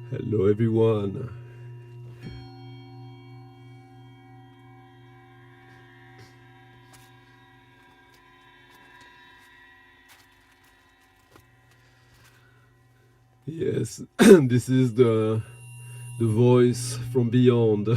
Hello everyone. Yes, this is the voice from beyond.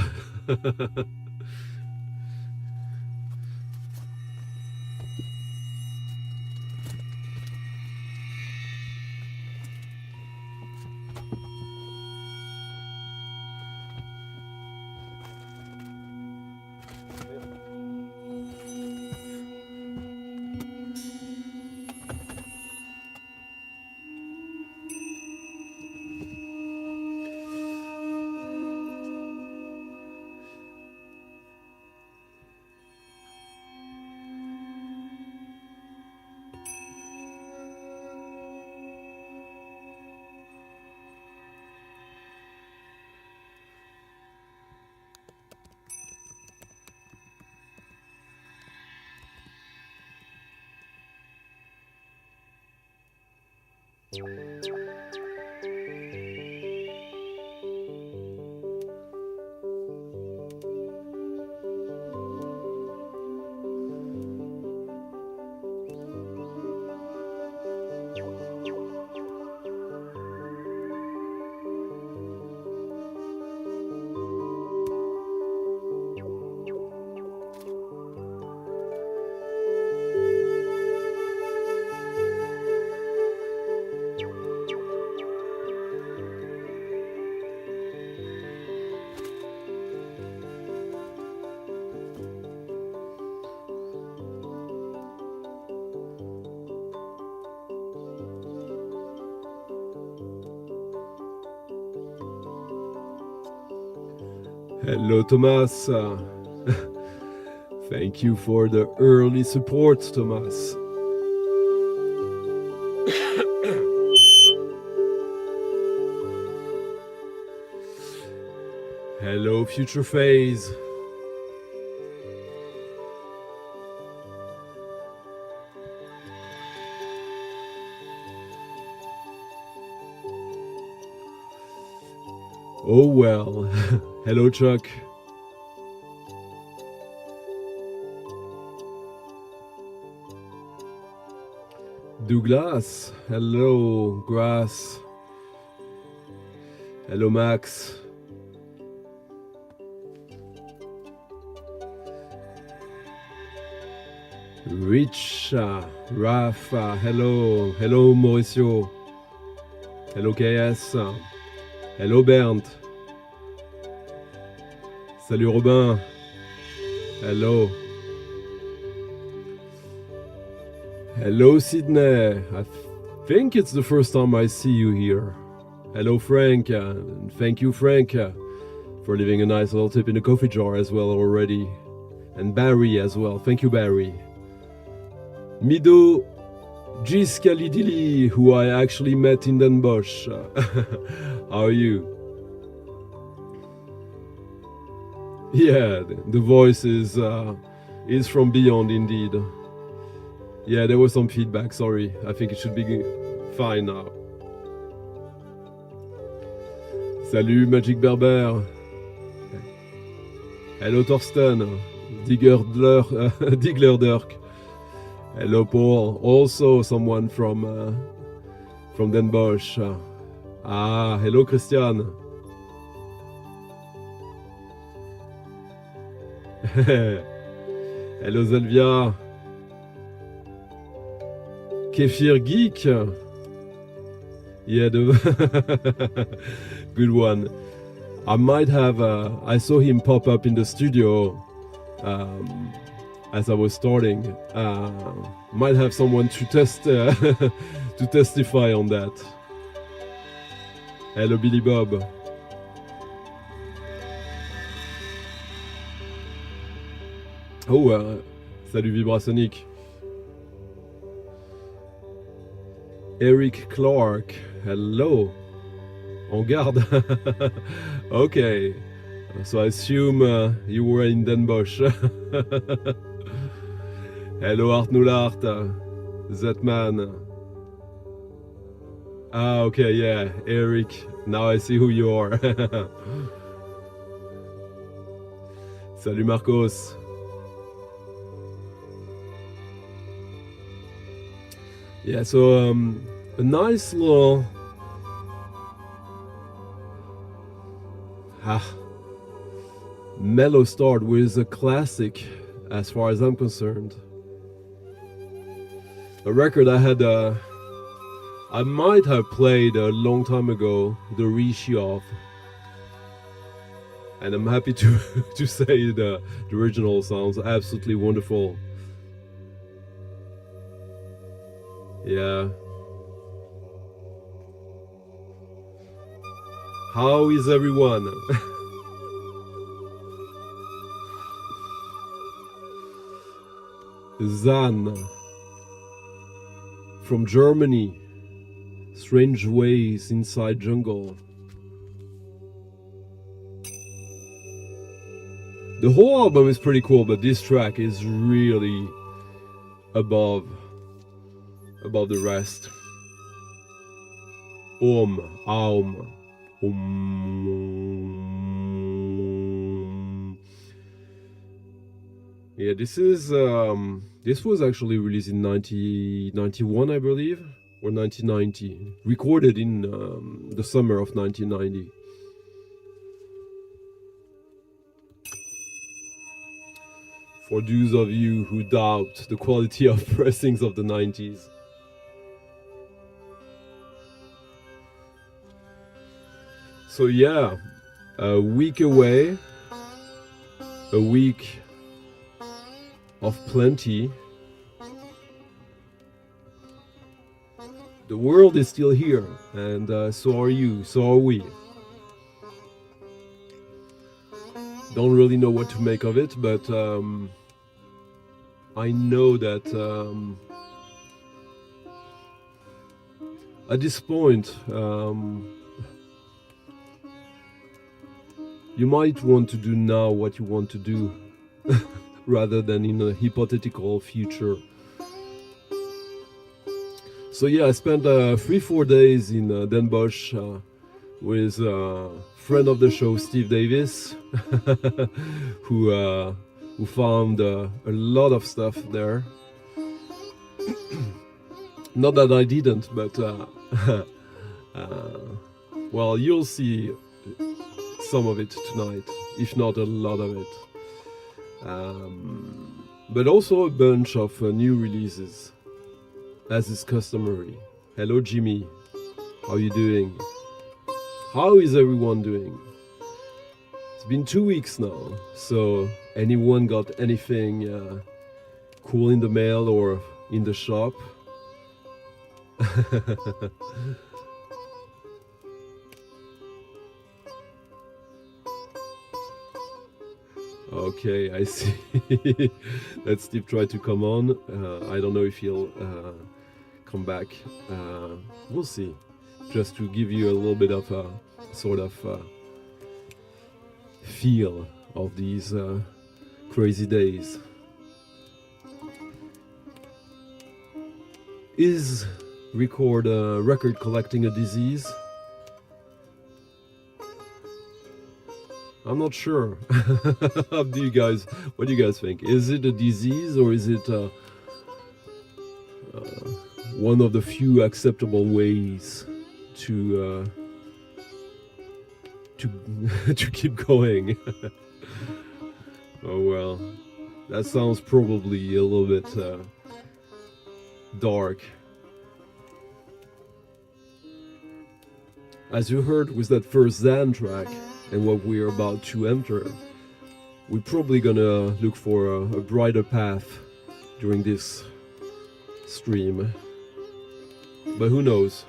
Hello Thomas. Thank you for the early support, Thomas. Hello Future Phase. Oh well. Hello Chuck. Douglas. Hello Grass. Hello Max. Rich, Rafa, hello Mauricio, hello KS, hello Bernd, salut Robin, hello Sydney, I think it's the first time I see you here. Hello Frank, and thank you Frank for leaving a nice little tip in the coffee jar as well already, and Barry as well, thank you Barry. Mido Giscalidili, who I actually met in Den Bosch. How are you? Yeah, the voice is from beyond indeed. Yeah, there was some feedback, sorry. I think it should be fine now. Salut Magic Berber. Hello Torsten. Diggler Dirk. Hello Paul, also someone from Den Bosch. Hello Christian. Hello Zelvia. Kefir Geek. Yeah, good one. I might have, I saw him pop up in the studio as I was starting. Might have someone to test to testify on that. Hello Billy Bob. Oh, salut Vibrasonic. Eric Clark, hello. En garde. Okay. So I assume you were in Den Bosch. Hello Art Nullart, Zetman. Ah, okay, yeah, Eric. Now I see who you are. Salut Marcos. Yeah, so a nice little mellow start with a classic, as far as I'm concerned. A record I might have played a long time ago, the reissue of, and I'm happy to to say the original sounds absolutely wonderful. Yeah. How is everyone? Zan from Germany. Strange Ways Inside Jungle. The whole album is pretty cool, but this track is really above the rest. Aum. Yeah, this was actually released in 1991, I believe, or 1990. Recorded in the summer of 1990. For those of you who doubt the quality of pressings of the 90s. So yeah, a week away, a week of plenty. The world is still here, and so are you, so are we. Don't really know what to make of it, but I know that at this point, you might want to do now what you want to do rather than in a hypothetical future. So yeah, I spent 3-4 days in Den Bosch with a friend of the show, Steve Davis, who found a lot of stuff there. Not that I didn't, but well, you'll see some of it tonight, if not a lot of it. But also a bunch of new releases, as is customary. Hello Jimmy, how you doing? How is everyone doing? It's been 2 weeks now, so anyone got anything cool in the mail or in the shop? Okay, I see. Let Steve try to come on. I don't know if he'll come back. We'll see. Just to give you a little bit of a sort of feel of these crazy days. Is record collecting a disease? I'm not sure. What do you guys think? Is it a disease, or is it one of the few acceptable ways to keep going? Oh well, that sounds probably a little bit dark. As you heard with that first Zan track, and what we're about to enter, we're probably gonna look for a brighter path during this stream. But who knows?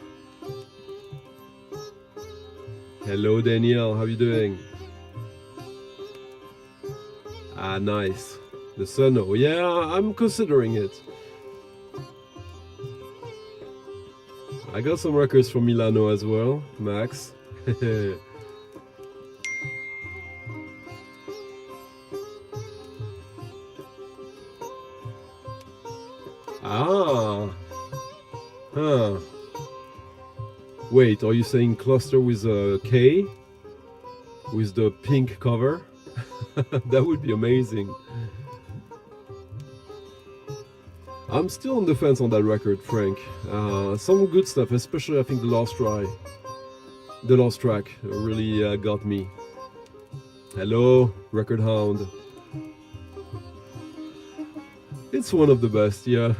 Hello Danielle, how you doing? Ah, nice. The sun, oh yeah, I'm considering it. I got some records from Milano as well, Max. Ah, huh. Wait, are you saying cluster with a K? With the pink cover? That would be amazing. I'm still on the fence on that record, Frank. Some good stuff, especially I think the last track really got me. Hello, Record Hound. It's one of the best, yeah.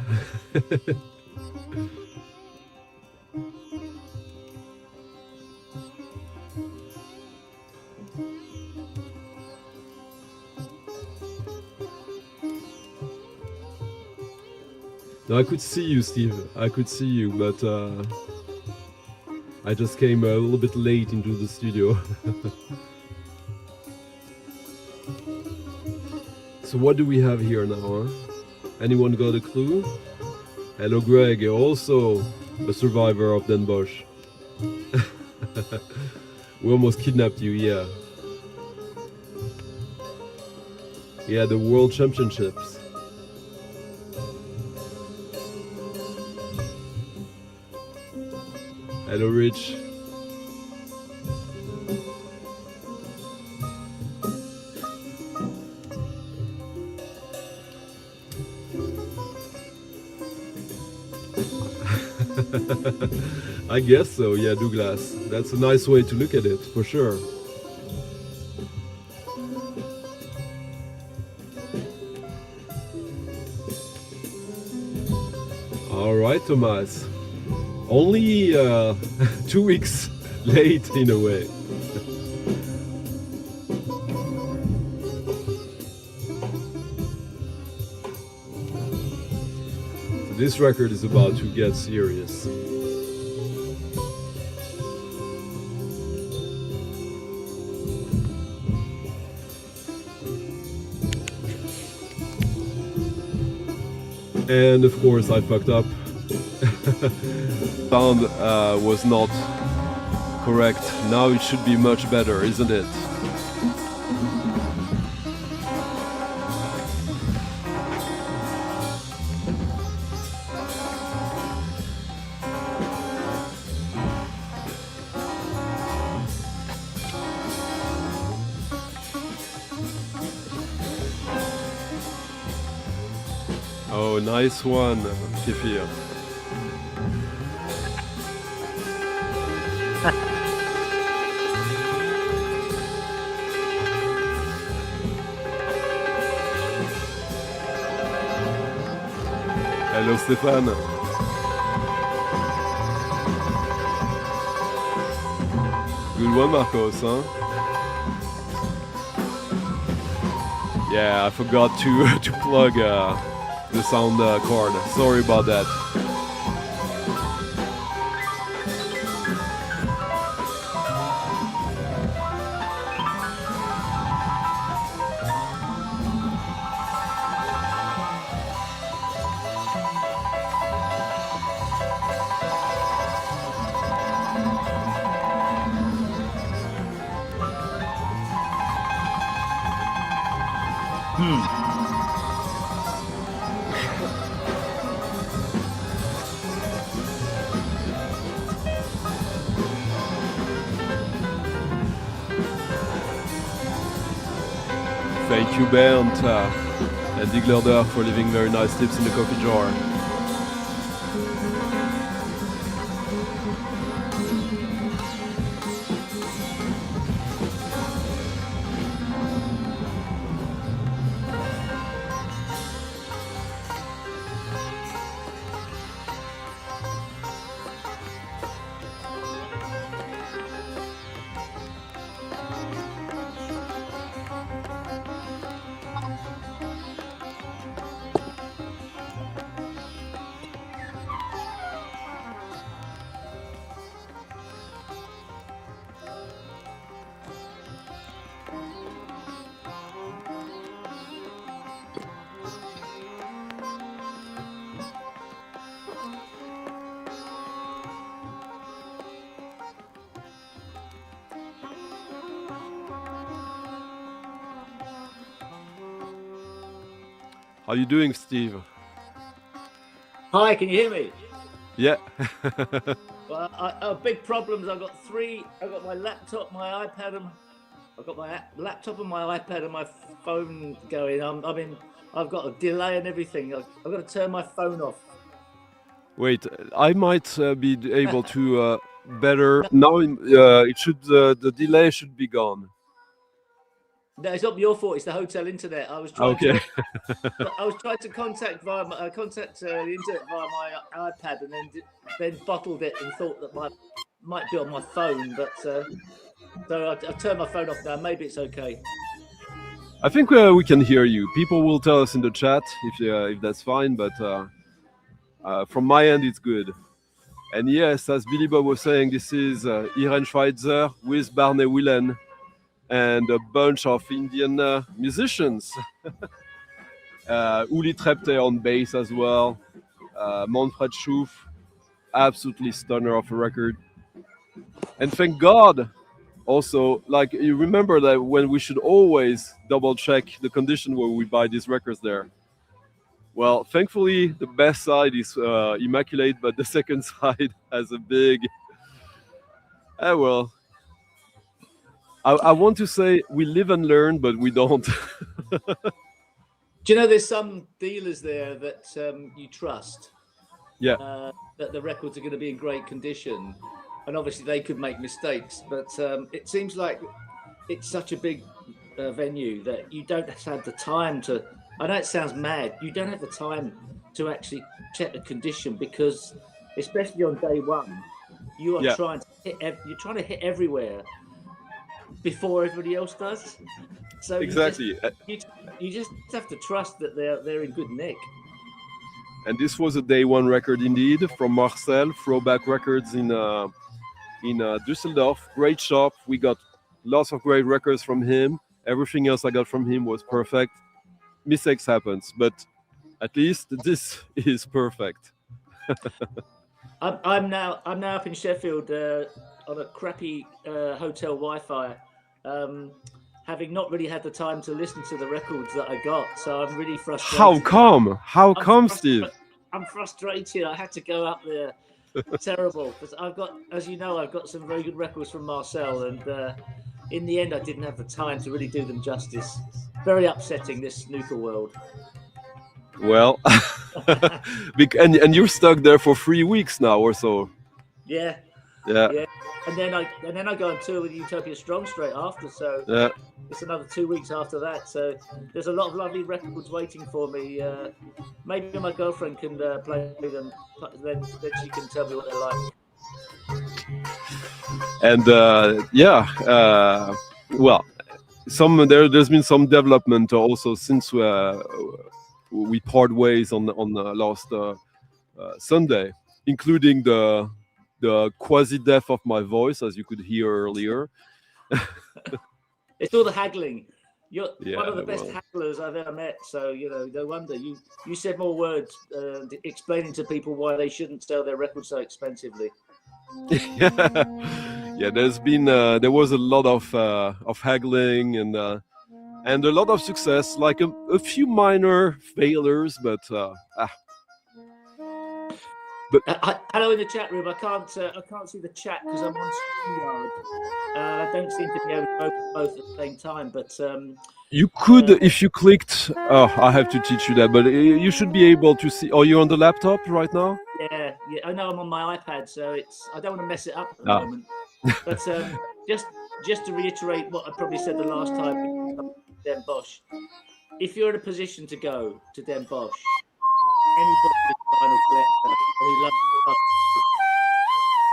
No, I could see you, Steve. I could see you, but I just came a little bit late into the studio. So what do we have here now, huh? Anyone got a clue? Hello, Greg, also a survivor of Den Bosch. We almost kidnapped you, yeah. Yeah, the World Championships. Hello, Rich. I guess so, yeah, Douglas. That's a nice way to look at it, for sure. All right, Thomas. Only 2 weeks late, in a way. So this record is about to get serious. And of course I fucked up. Sound was not correct. Now it should be much better, isn't it? Oh, nice one, Kefir. Hello, Stéphane. Good one, Marcos, huh? Yeah, I forgot to plug the sound card. Sorry about that. Thank you, Bernd and Diglerder for leaving very nice tips in the coffee jar. How you doing, Steve? Hi, can you hear me? Yeah. Well, big problems. I've got three. I've got my laptop, my iPad, and I've got my laptop and my iPad and my phone going. I've got a delay and everything. I've got to turn my phone off. Wait, I might be able to better now. It should the delay should be gone. No, it's not your fault. It's the hotel internet. I was trying to. I was trying to contact the internet via my iPad, and then bottled it and thought that might be on my phone. But so I've turned my phone off now. Maybe it's okay. I think we can hear you. People will tell us in the chat if that's fine. But from my end, it's good. And yes, as Billy Bob was saying, this is Irene Schweitzer with Barney Whelan and a bunch of Indian musicians. Uli Trepte on bass as well. Manfred Schuf, absolutely stunner of a record. And thank God, also, like, you remember that when we should always double check the condition where we buy these records there. Well, thankfully, the best side is immaculate, but the second side has a big... well, I want to say we live and learn, but we don't. Do you know there's some dealers there that you trust? Yeah. That the records are going to be in great condition. And obviously they could make mistakes, but it seems like it's such a big venue that you don't have the time to... I know it sounds mad. You don't have the time to actually check the condition because, especially on day one, you are trying to hit everywhere before everybody else does. So exactly, you just have to trust that they're in good nick. And this was a day one record indeed from Marcel, Throwback Records in Düsseldorf. Great shop. We got lots of great records from him. Everything else I got from him was perfect. Mistakes happens, but at least this is perfect. I'm now up in Sheffield on a crappy hotel Wi-Fi, having not really had the time to listen to the records that I got. So I'm really frustrated. How come? How come, Steve? I'm frustrated. I had to go up there. Terrible, because I've got, as you know, I've got some very good records from Marcel, and in the end, I didn't have the time to really do them justice. Very upsetting, this snooker world. Well, and you're stuck there for 3 weeks now or so. Yeah. And then I go on tour with Utopia Strong straight after, so it's another 2 weeks after that. So there's a lot of lovely records waiting for me. Maybe my girlfriend can play them, then she can tell me what they're like. And well, there's been some development also since we part ways on last Sunday, including the quasi-death of my voice, as you could hear earlier. It's all the haggling. You're one of the best hagglers I've ever met. So, no wonder you said more words explaining to people why they shouldn't sell their records so expensively. Yeah, there was a lot of haggling and a lot of success, like a few minor failures, but hello in the chat room. I can't see the chat because I'm on StreamYard. I don't seem to be able to open both at the same time. But you could, if you clicked. Oh, I have to teach you that. But you should be able to see. Oh, you're on the laptop right now? Yeah. I know I'm on my iPad, so I don't want to mess it up at the moment. But just to reiterate what I probably said the last time, Den Bosch. If you're in a position to go to Den Bosch, anybody with vinyl collector, and he loves it,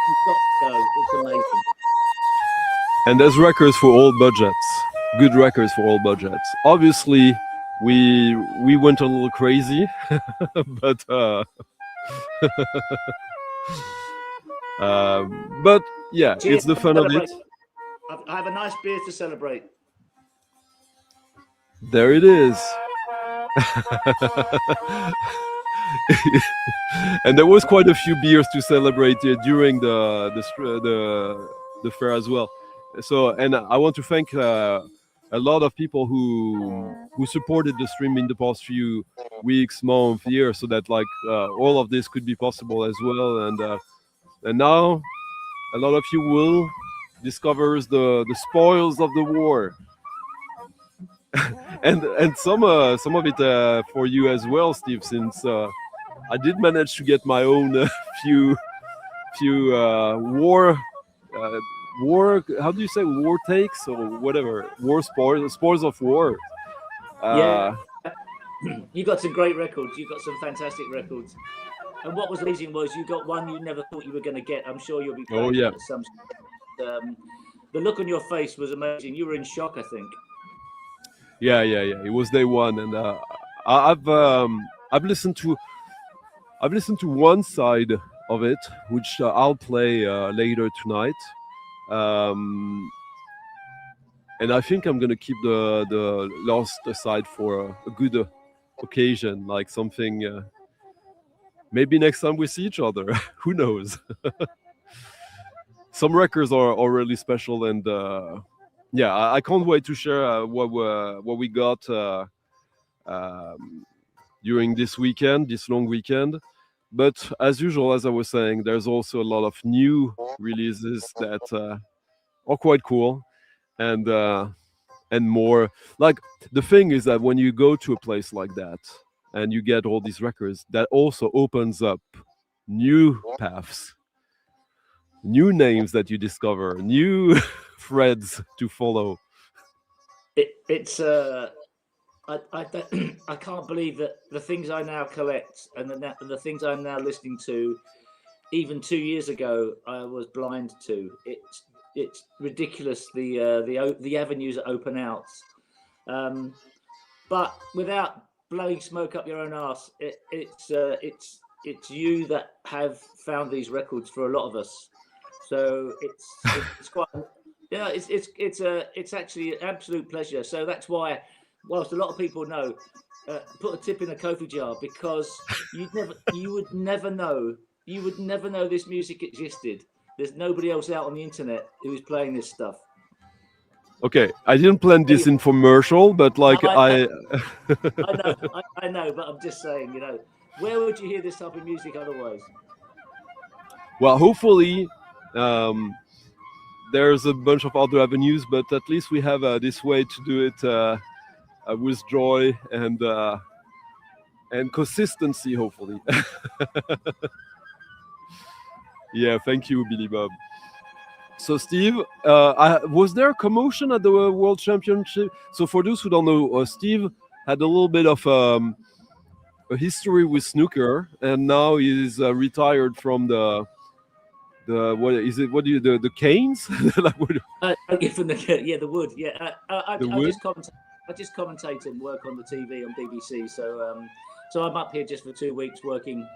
you've got to go. It's amazing. And there's records for all budgets. Good records for all budgets. Obviously, we went a little crazy, but yeah, Cheers, it's the fun of it. I have a nice beer to celebrate. There it is. And there was quite a few beers to celebrate during the fair as well. So, and I want to thank a lot of people who supported the stream in the past few weeks, months, years, so that all of this could be possible as well. And and now a lot of you will discovers the spoils of the war, and some of it for you as well, Steve, since I did manage to get my own few uh, war, how do you say, war takes or whatever, war spoils of war. Yeah, uh, you got some great records. You got some fantastic records. And what was amazing was you got one you never thought you were going to get. I'm sure you'll be oh playing yeah, it at some. The look on your face was amazing. You were in shock, I think. yeah, it was day one, and I've listened to one side of it, which I'll play later tonight. And I think I'm gonna keep the last side for a good occasion, like something. Maybe next time we see each other, who knows? Some records are really special, and yeah, I can't wait to share what we got um, during this weekend, this long weekend. But as usual, as I was saying, there's also a lot of new releases that are quite cool, and more. Like, the thing is that when you go to a place like that and you get all these records, that also opens up new paths, new names that you discover, new threads to follow. It's I can't believe that the things I now collect and the things I'm now listening to, even 2 years ago, I was blind to. It's ridiculous the avenues that open out. But without blowing smoke up your own arse, it's you that have found these records for a lot of us. So it's quite, yeah, it's actually an absolute pleasure. So that's why, whilst a lot of people know, put a tip in a Kofi jar, because you would never know this music existed. There's nobody else out on the internet who's playing this stuff. Okay, I didn't plan this infomercial, but like I know, but I'm just saying, where would you hear this type of music otherwise? Well, hopefully, there's a bunch of other avenues, but at least we have this way to do it with joy and consistency, hopefully. Yeah, thank you, Billy Bob. So, Steve, was there a commotion at the World Championship? So, for those who don't know, Steve had a little bit of a history with snooker, and now he's retired from the what is it? What do you the canes? Like, From the wood. Yeah, I wood? just commentate and work on the TV on BBC. So I'm up here just for 2 weeks working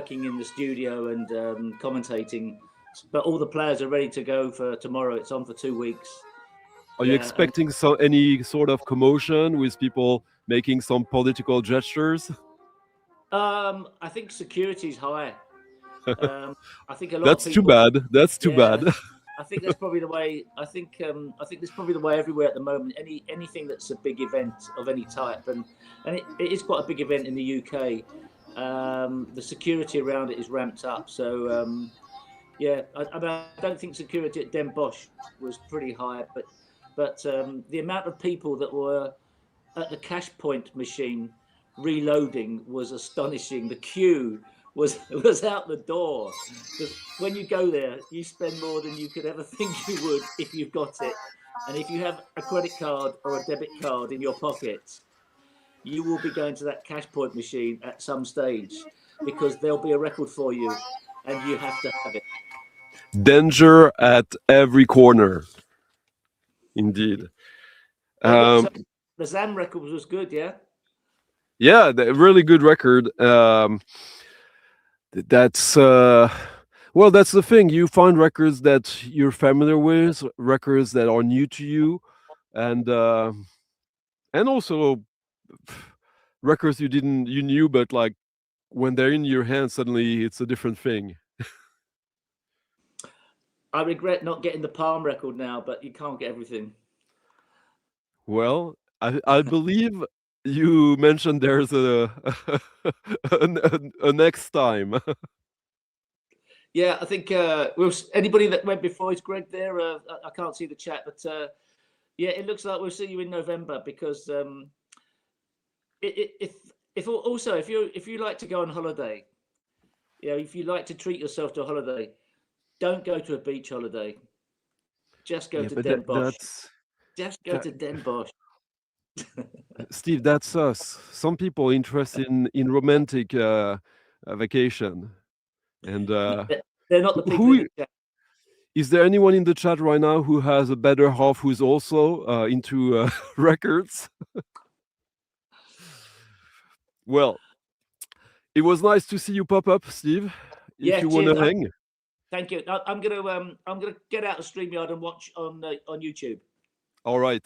in the studio and commentating. But all the players are ready to go for tomorrow. It's on for 2 weeks. Are you expecting any sort of commotion with people making some political gestures? I think security's high. I think a lot. That's of people, too bad. That's too bad. I think that's probably the way. I think that's probably the way everywhere at the moment. Anything that's a big event of any type, and it is quite a big event in the UK. The security around it is ramped up. So yeah, I don't think security at Den Bosch was pretty high, but the amount of people that were at the cash point machine reloading was astonishing. The queue was out the door. When you go there, you spend more than you could ever think you would if you've got it. And if you have a credit card or a debit card in your pocket, you will be going to that cash point machine at some stage, because there'll be a record for you and you have to have it. Danger at every corner. Indeed. The Zam record was good, yeah? Yeah, really good record. That's well, that's the thing. You find records that you're familiar with, records that are new to you, and also records you knew, but like when they're in your hands, suddenly it's a different thing. I regret not getting the Palm record now, but you can't get everything. Well, I believe you mentioned there's a next time. Yeah, I think anybody that went before, is Greg there? I can't see the chat, but yeah, it looks like we'll see you in November, because if also if you like to go on holiday, you know, if you like to treat yourself to a holiday, don't go to a beach holiday. Just go to Den Bosch. Just go to Den Bosch. Steve, that's us. Some people interested in romantic vacation, and they're not the people who in the chat. is there anyone in the chat right now who has a better half who's also into records? Well, it was nice to see you pop up, Steve. If you want to hang. Thank you. I'm gonna get out of StreamYard and watch on YouTube. All right.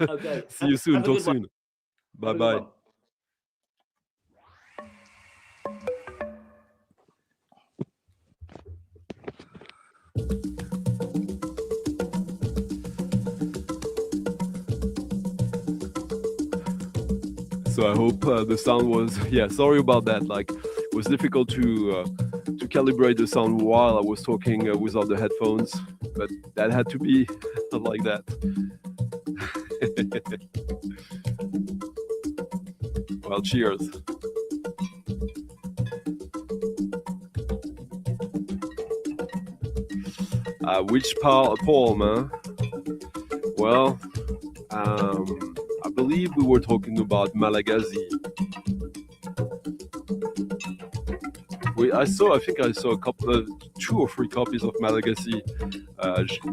Okay. See you soon. Talk soon. Bye bye. So I hope the sound was, sorry about that. Like, it was difficult to calibrate the sound while I was talking without the headphones, but that had to be like that. Well, cheers. Which poem, huh? Well, I believe we were talking about Malagasy. I think I saw a couple of 2 or 3 copies of Malagasy,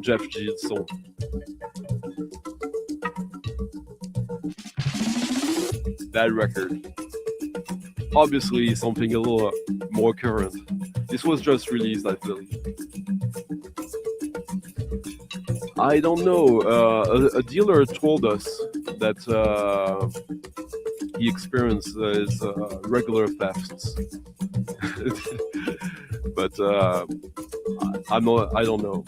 Jeff Gilson. That record. Obviously something a little more current. This was just released, I believe. I don't know. A dealer told us that he experiences regular thefts, but I don't know.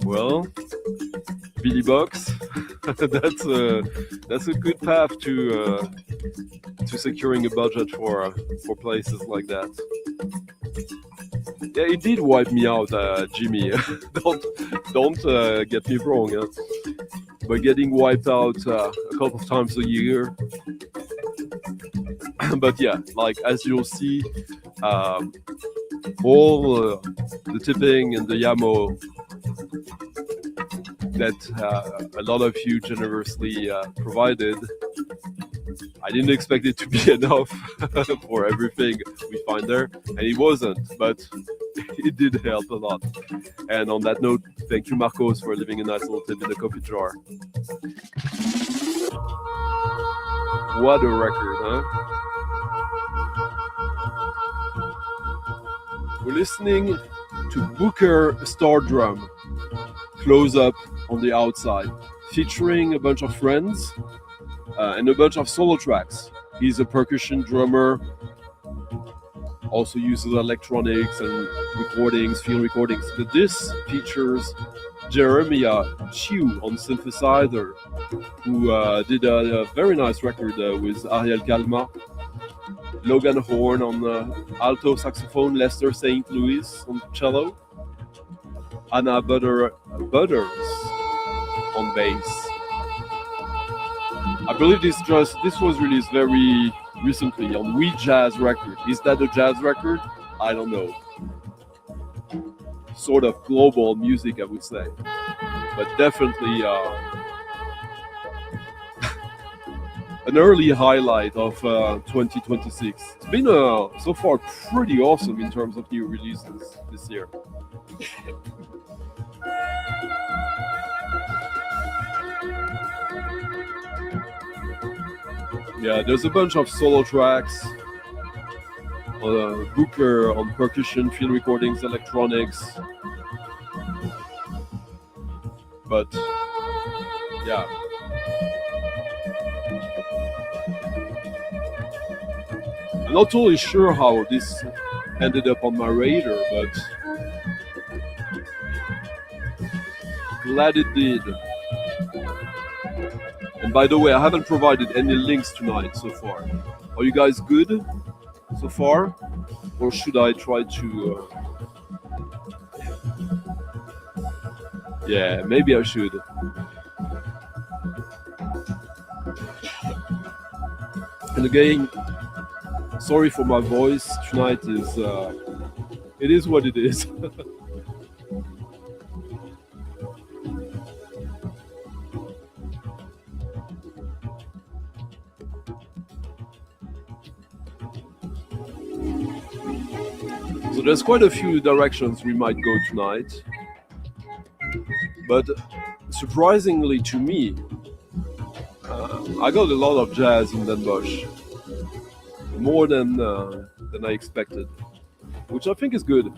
Well, Billy Box, that's a good path to securing a budget for places like that. Yeah, it did wipe me out, Jimmy. don't get me wrong. But getting wiped out a couple of times a year. But yeah, like as you'll see, all the tipping and the Yamo that a lot of you generously provided, I didn't expect it to be enough for everything we find there, and it wasn't, but it did help a lot. And on that note, thank you, Marcos, for leaving a nice little tip in the coffee jar. What a record, huh? We're listening to Booker Star Drum, Close Up on the Outside, featuring a bunch of friends and a bunch of solo tracks. He's a percussion drummer, also uses electronics and recordings, field recordings. But this features Jeremiah Chiu on synthesizer, who did a very nice record with Ariel Calma. Logan Horn on alto saxophone, Lester St. Louis on cello, Anna Butters on bass. I believe this was released very recently on We Jazz record. Is that a jazz record? I don't know. Sort of global music, I would say, but definitely an early highlight of 2026. It's been so far pretty awesome in terms of new releases this year. Yeah, there's a bunch of solo tracks. Booker on percussion, field recordings, electronics. But yeah. I'm not totally sure how this ended up on my radar, but glad it did. By the way, I haven't provided any links tonight so far. Are you guys good so far? Or should I try to... Yeah, maybe I should. And again, sorry for my voice. Tonight is... it is what it is. So there's quite a few directions we might go tonight. But surprisingly to me, I got a lot of jazz in Den Bosch. More than I expected. Which I think is good.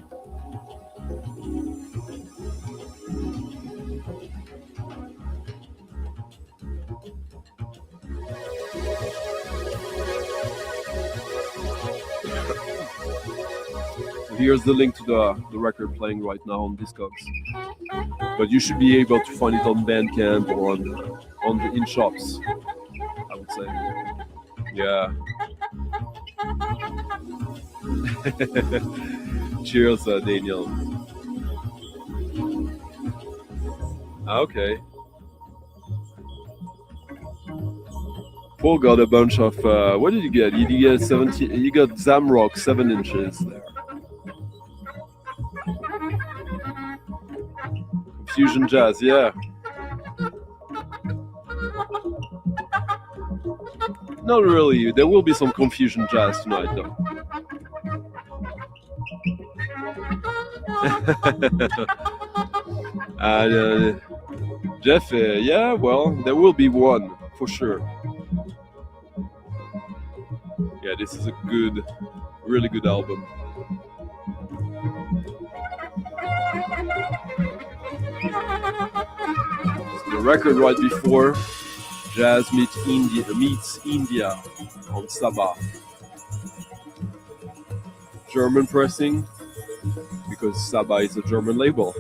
Here's the link to the record playing right now on Discogs. But you should be able to find it on Bandcamp or on the in shops, I would say. Yeah. Cheers, Daniel. Okay. Paul got a bunch of. What did you get? You get 70. You got Zamrock 7 inches there. Fusion jazz, yeah. Not really. There will be some confusion jazz tonight, though. And Jeff, yeah, well, there will be one for sure. Yeah, this is a good, really good album. The record right before, Jazz meets India on Saba. German pressing, because Saba is a German label.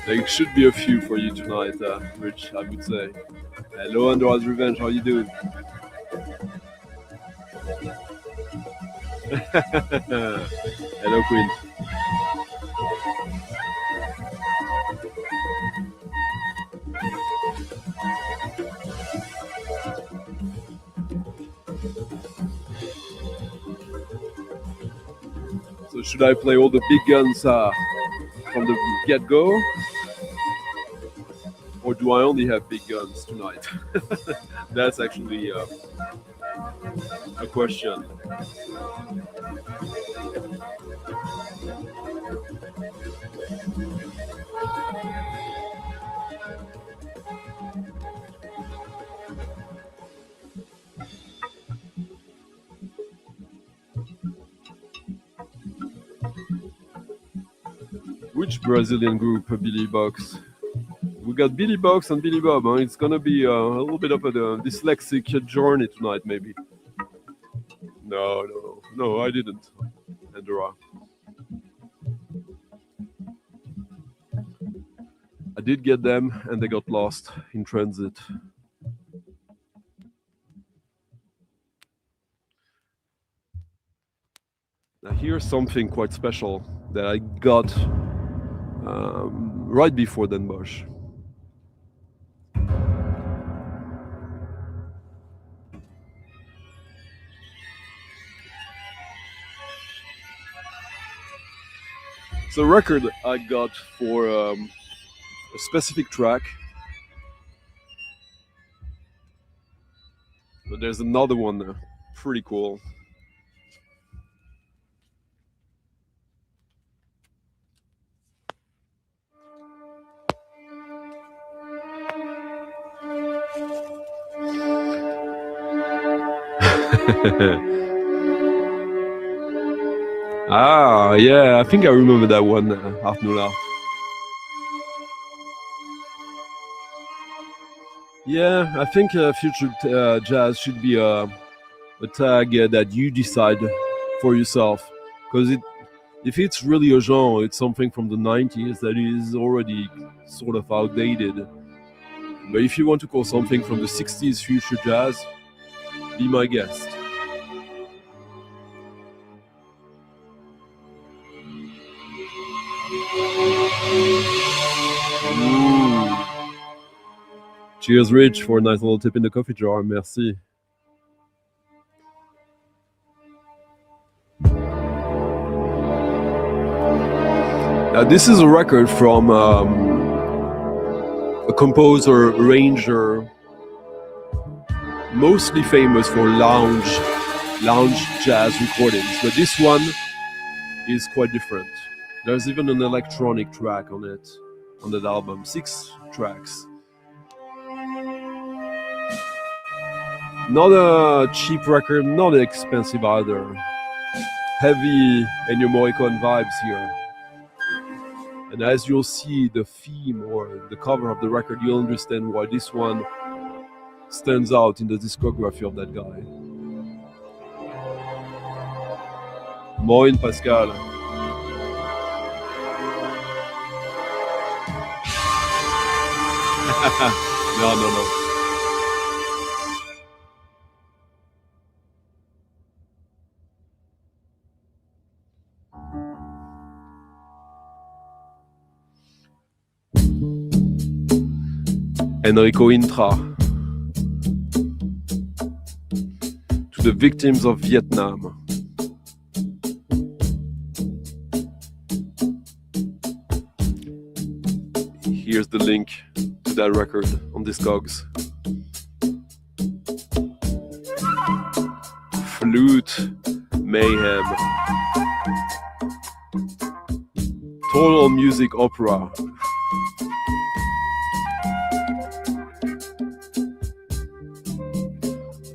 There should be a few for you tonight, Rich, I would say. Hello, Andorra's Revenge, how you doing? Hello, Queen. So should I play all the big guns from the get-go? Or do I only have big guns tonight? That's actually a question. Which Brazilian group, Billy Box? We got Billy Box and Billy Bob. Huh? It's gonna be a little bit of a dyslexic journey tonight, maybe. No, I didn't. Andorra. I did get them, and they got lost in transit. Now here's something quite special that I got right before Den Bosch. It's a record I got for a specific track. There's another one there. Pretty cool. Ah, yeah, I think I remember that one, Art Noir. Yeah, I think future jazz should be a tag that you decide for yourself, because if it's really a genre, it's something from the 90s that is already sort of outdated. But if you want to call something from the 60s future jazz, be my guest. Ooh. Cheers, Rich, for a nice little tip in the coffee jar. Merci. This is a record from a composer, arranger, mostly famous for lounge jazz recordings, but this one is quite different. There's even an electronic track on it, on that album, 6 tracks. Not a cheap record, not expensive either. Heavy Ennio Morricone vibes here. And as you'll see the theme or the cover of the record, you'll understand why this one stands out in the discography of that guy. Moin, Pascal. No. Enrico Intra. To the victims of Vietnam. Here's the link to that record on Discogs. Flute mayhem. Total music opera.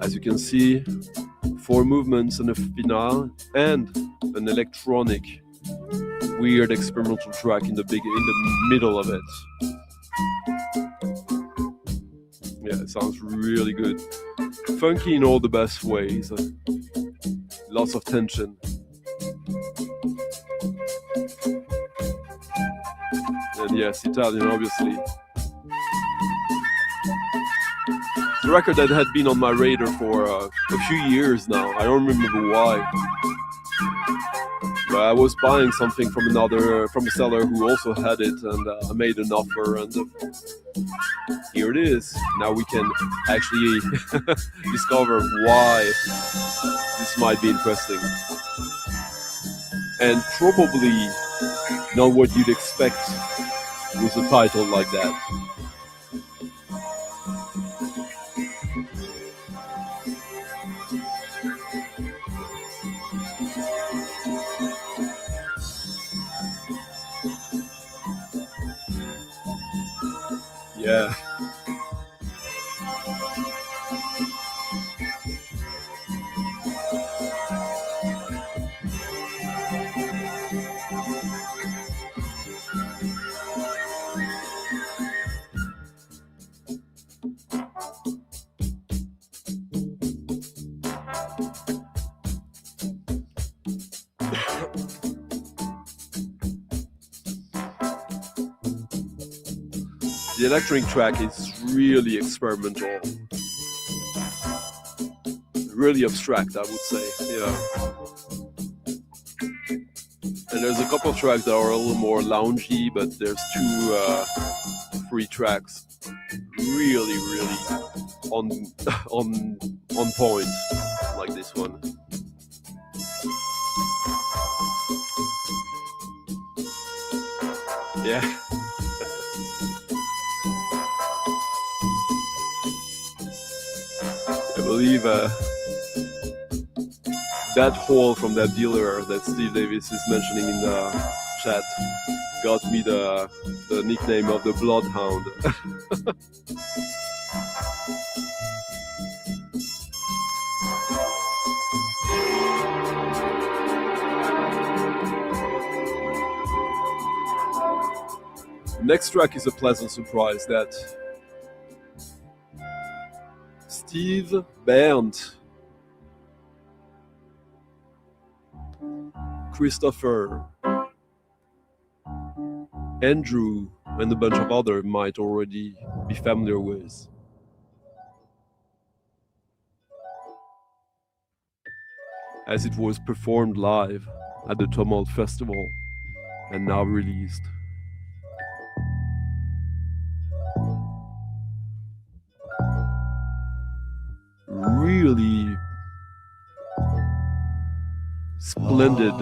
As you can see, 4 movements and a finale, and an electronic, weird experimental track in the middle of it. Yeah, it sounds really good. Funky in all the best ways. Lots of tension. And yes, Italian, obviously. It's a record that had been on my radar for a few years now. I don't remember why. But I was buying something from a seller who also had it, and I made an offer, and here it is. Now we can actually discover why this might be interesting. And probably not what you'd expect with a title like that. Yeah. The electronic track is really experimental, really abstract, I would say. Yeah. And there's a couple of tracks that are a little more loungy, but there's 3 tracks really on point, like this one. Yeah. believe that hole from that dealer that Steve Davis is mentioning in the chat got me the nickname of the Bloodhound. Next track is a pleasant surprise that Steve, Bernd, Christopher, Andrew, and a bunch of others might already be familiar with. As it was performed live at the Tumult Festival and now released. Really splendid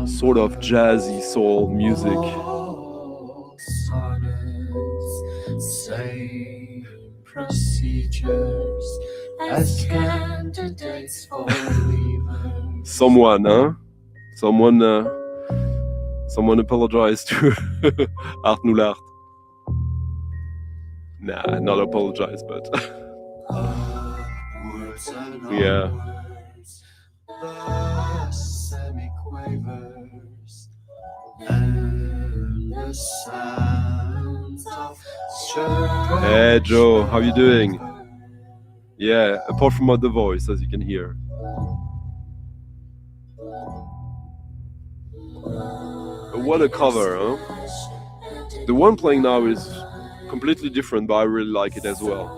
sort of jazzy soul music. Same procedures as candidates for leavers. Someone apologized to Art Nullart. Nah, not apologize, but yeah. The semi-quavers and the sounds of Hey Joe, how you doing? Yeah, apart from the voice, as you can hear. What a cover, huh? The one playing now is completely different, but I really like it as well.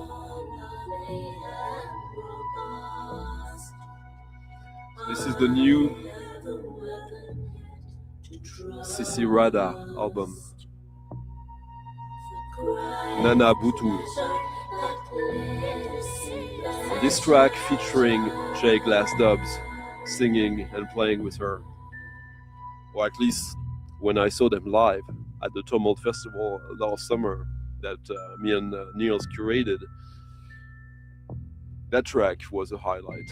This is the new Sissi Rada album. Nana Butu. This track featuring Jay Glass Dubs singing and playing with her. Or at least when I saw them live at the Tumult Festival last summer that me and Niels curated. That track was a highlight.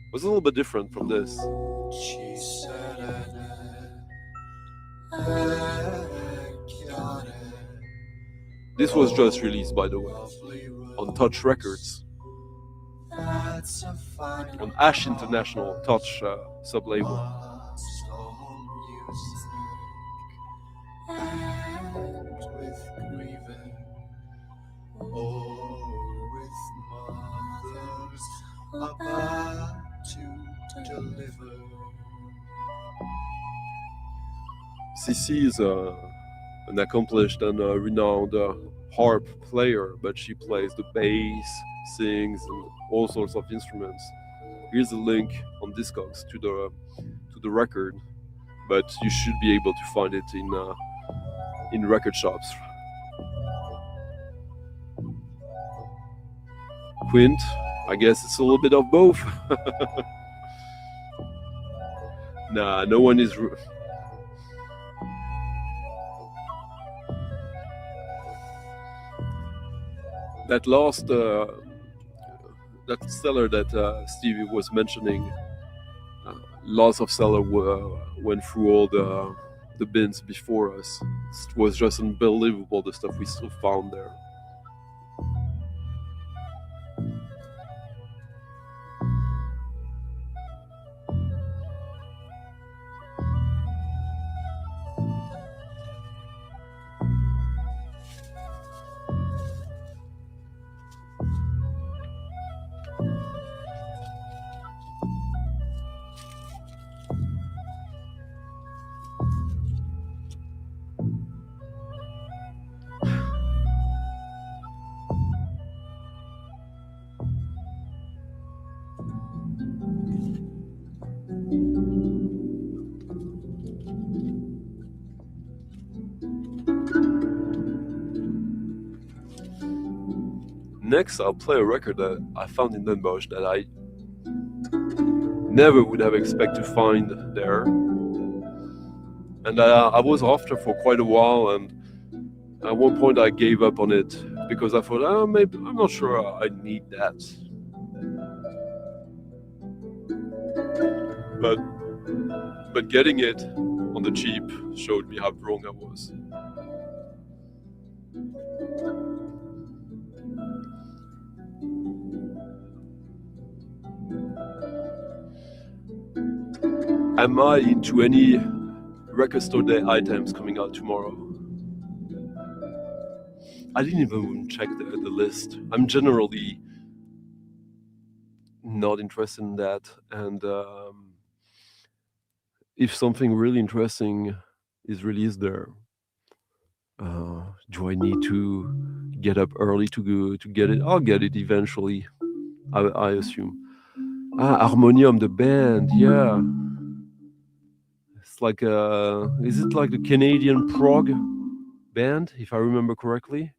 It was a little bit different from this. She said, This was just released, by the way, on Touch Records, on Ash International Touch sub-label. Sissi is an accomplished and renowned harp player, but she plays the bass, sings, and all sorts of instruments. Here's a link on Discogs to the record, but you should be able to find it in record shops. Quint, I guess it's a little bit of both. Nah, no one is. That last, that seller that Stevie was mentioning, lots of seller went through all the bins before us. It was just unbelievable the stuff we still found there. Next, I'll play a record that I found in Den Bosch that I never would have expected to find there. And I was after for quite a while, and at one point I gave up on it because I thought, oh, maybe I'm not sure I need that. But getting it on the cheap showed me how wrong I was. Am I into any record store day items coming out tomorrow? I didn't even check the list. I'm generally not interested in that, and if something really interesting is released there, do I need to get up early to get it? I'll get it eventually, I assume. Harmonium, the band, yeah. It's like is it like the Canadian prog band, if I remember correctly?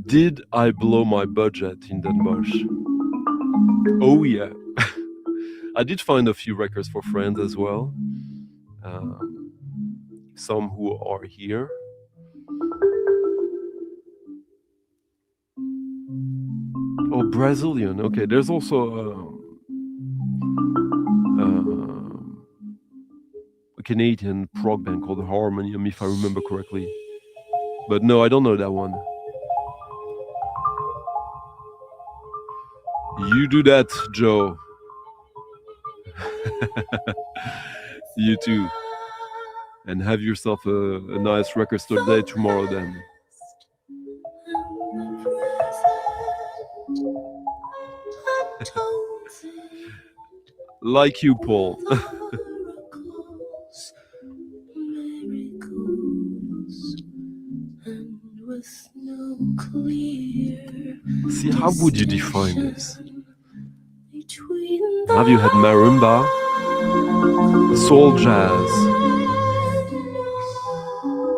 Did I blow my budget in Den Bosch? Oh yeah. I did find a few records for friends as well. Some who are here. Oh, Brazilian. Okay, there's also a Canadian prog band called Harmonium, if I remember correctly. But no, I don't know that one. You do that, Joe. You too. And have yourself a nice record store day tomorrow then. Like you, Paul. See, how would you define this? Have you had marimba, soul jazz,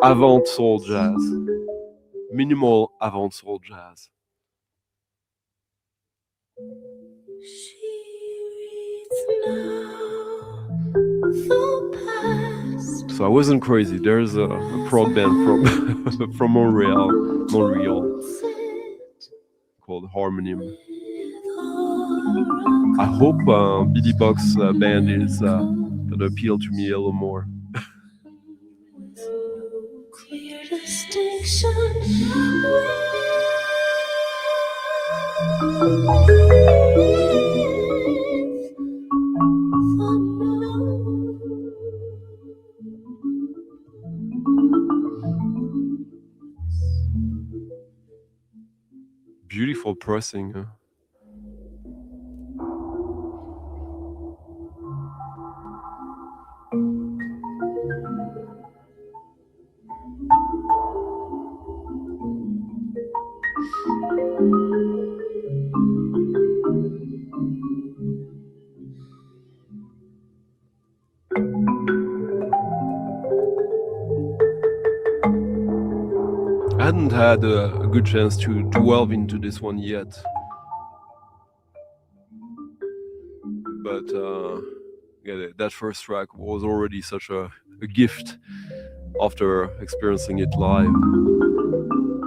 avant soul jazz, minimal avant soul jazz? So I wasn't crazy. There's a prog band from from Montreal called Harmonium. I hope BD Box band is gonna appeal to me a little more. Beautiful pressing. Huh? I hadn't had a good chance to delve into this one yet, but yeah, that first track was already such a gift after experiencing it live.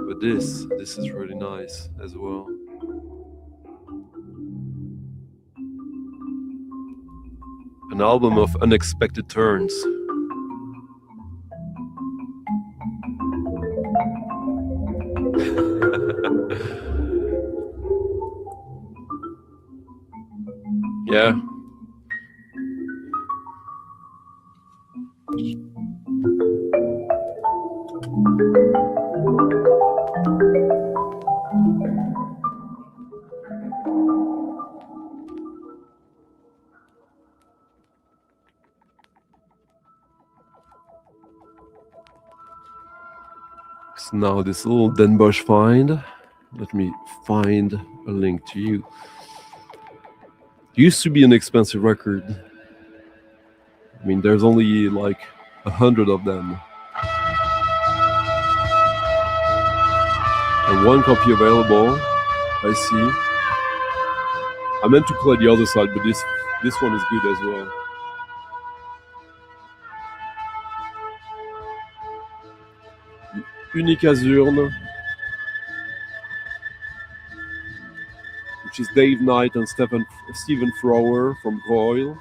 But this is really nice as well. An album of unexpected turns. Yeah. So now this little Den Bosch find. Let me find a link to you. Used to be an expensive record. I mean, there's only like 100 of them. And one copy available, I see. I meant to play the other side, but this one is good as well. Unique Azurne, which is Dave Knight and Stephen Frower from Coil.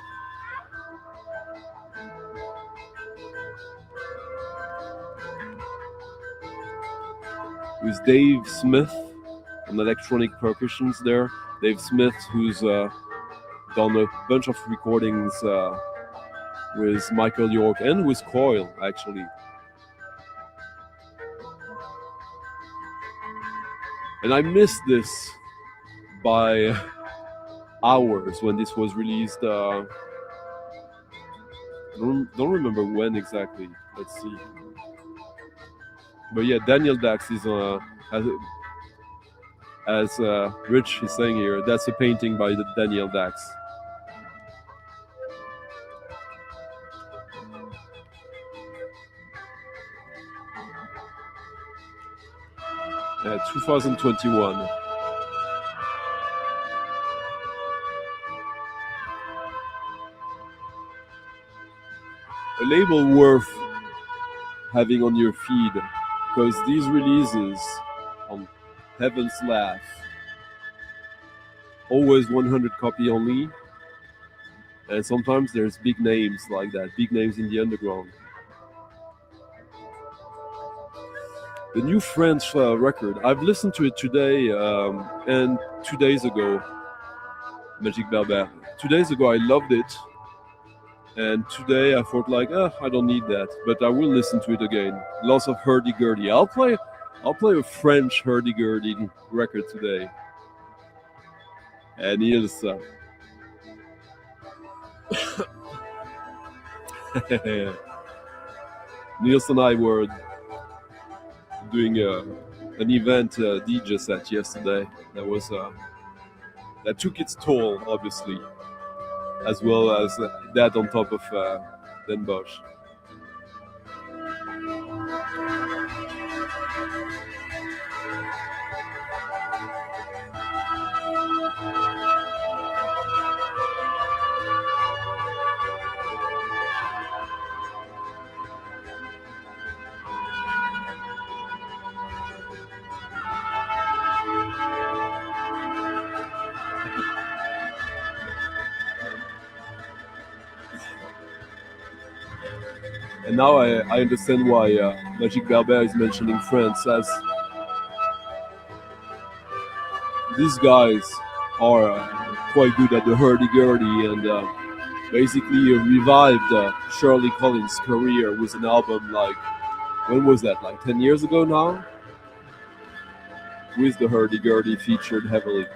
With Dave Smith on electronic percussions there. Dave Smith, who's done a bunch of recordings with Michael York and with Coil, actually. And I missed this by hours when this was released. Don't remember when exactly. Let's see. But yeah, Daniel Dax is as Rich is saying here. That's a painting by the Daniel Dax. 2021. A label worth having on your feed, because these releases on Heaven's Laugh, always 100 copy only, and sometimes there's big names like that, big names in the underground. The new French record, I've listened to it today and 2 days ago, Magic Berber. 2 days ago I loved it, and today I thought like, I don't need that, but I will listen to it again. Lots of hurdy-gurdy. I'll play a French hurdy-gurdy record today. And Niels, Niels and I were doing an event DJ set yesterday. That took its toll, obviously, as well as that on top of Den Bosch. And now I understand why Magic Berber is mentioning France, as these guys are quite good at the hurdy-gurdy, and basically revived Shirley Collins' career with an album like, when was that, like 10 years ago now? With the hurdy-gurdy featured heavily.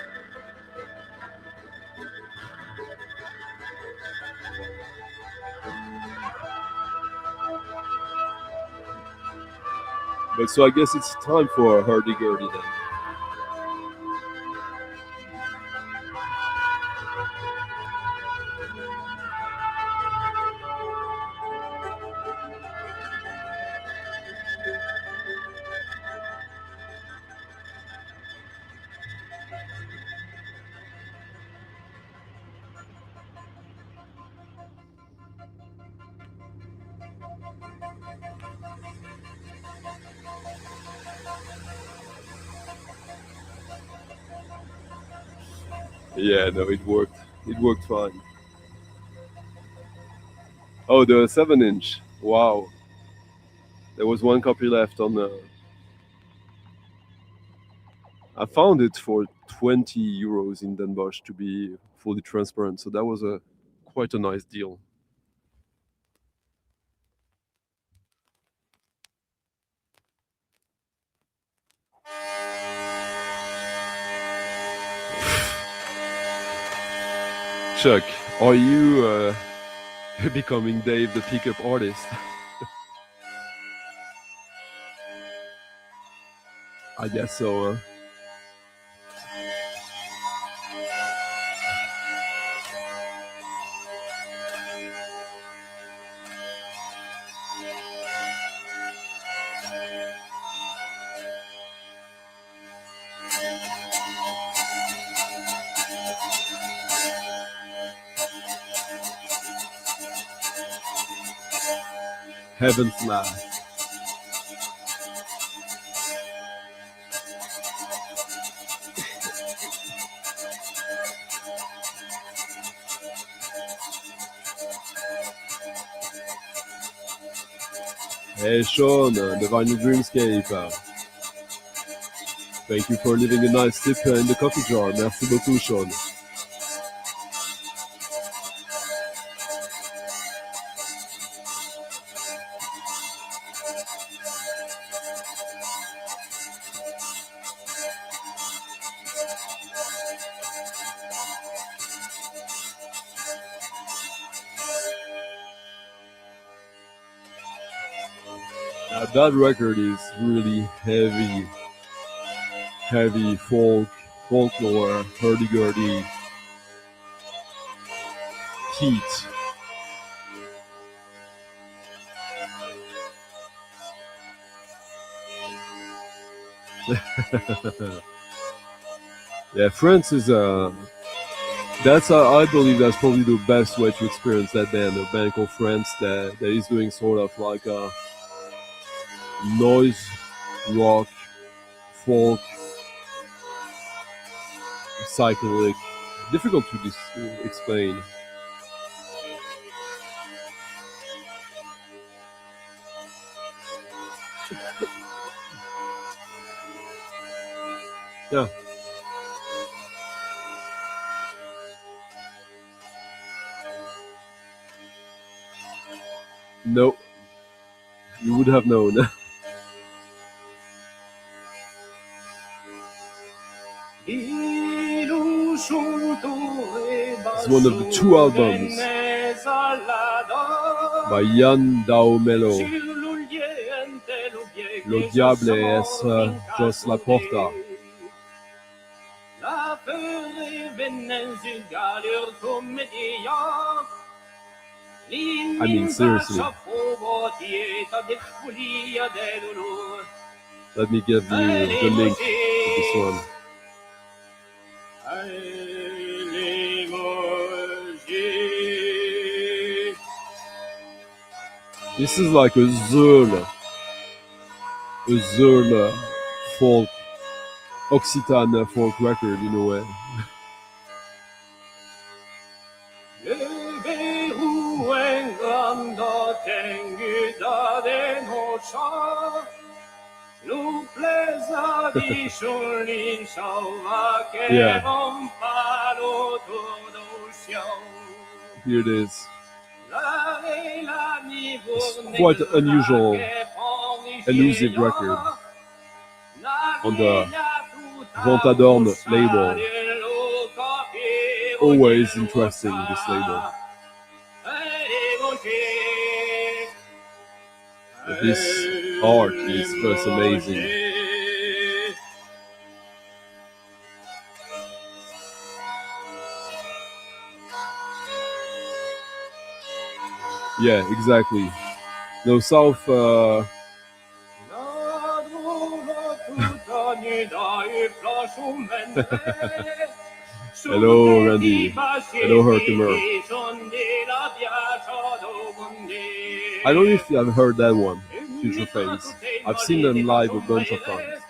But so I guess it's time for a hurdy-gurdy then. Yeah, no, it worked. It worked fine. Oh, the 7-inch. Wow. There was one copy left on the... I found it for 20 euros in Den Bosch, to be fully transparent. So that was quite a nice deal. Chuck, are you becoming Dave the pickup artist? I guess so. Heaven's Laugh. Hey Sean, the Vinyl Dreamscape. Thank you for leaving a nice tip in the coffee jar. Merci beaucoup, Sean. That record is really heavy folklore, hurdy-gurdy, heat. Yeah, France is that's I believe that's probably the best way to experience that band. A band called France that is doing sort of like a noise rock, folk, psychedelic. Difficult to explain. Yeah. No, you would have known. It's one of the two albums by Yann Daomelo. Lo diable es Jos la porta. I mean, seriously. Let me give you the link to this one. This is like a Zeul folk, Occitan folk record in a way. Yeah. Here it is. It's quite an unusual, elusive record on the Ventadorn label. Always interesting, this label. But this art is just amazing. Yeah, exactly. No, South. Hello, Randy. Hello, Herkimer. I don't know if you have heard that one, Future Phase. I've seen them live a bunch of times.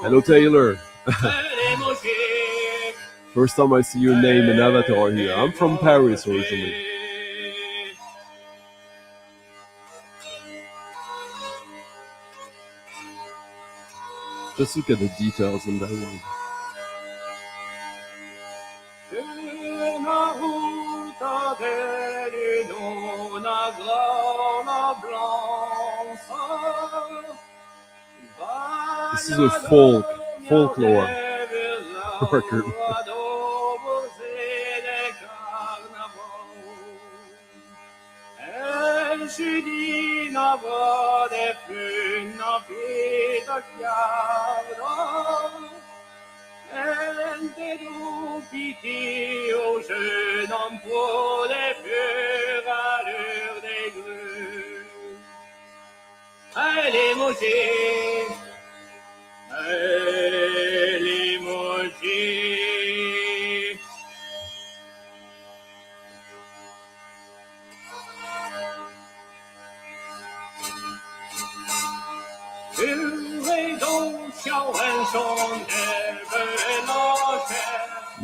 Hello, Taylor. First time I see your name and avatar here. I'm from Paris originally. Just look at the details in that one. This is a folklore record.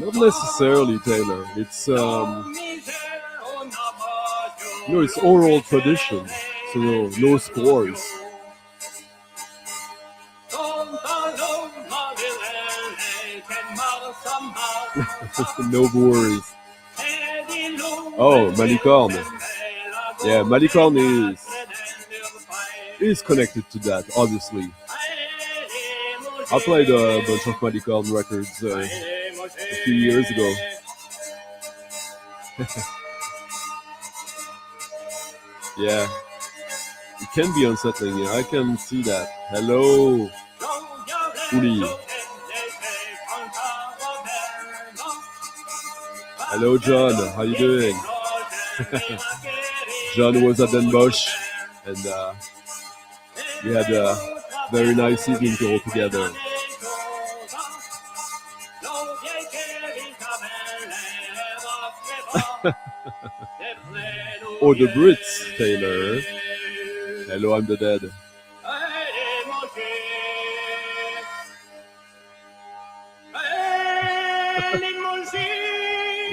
Not necessarily, Taylor. It's No, it's oral tradition, so no scores. No worries. Oh, Malicorn. Yeah, Malicorn is connected to that, obviously. I played a bunch of Malicorn records a few years ago. Yeah, it can be unsettling. I can see that. Hello, Uli. Hello, John. How you doing? John was at Den Bosch, and we had a very nice evening all together. Oh, the Brits, Taylor. Hello, I'm the Dead.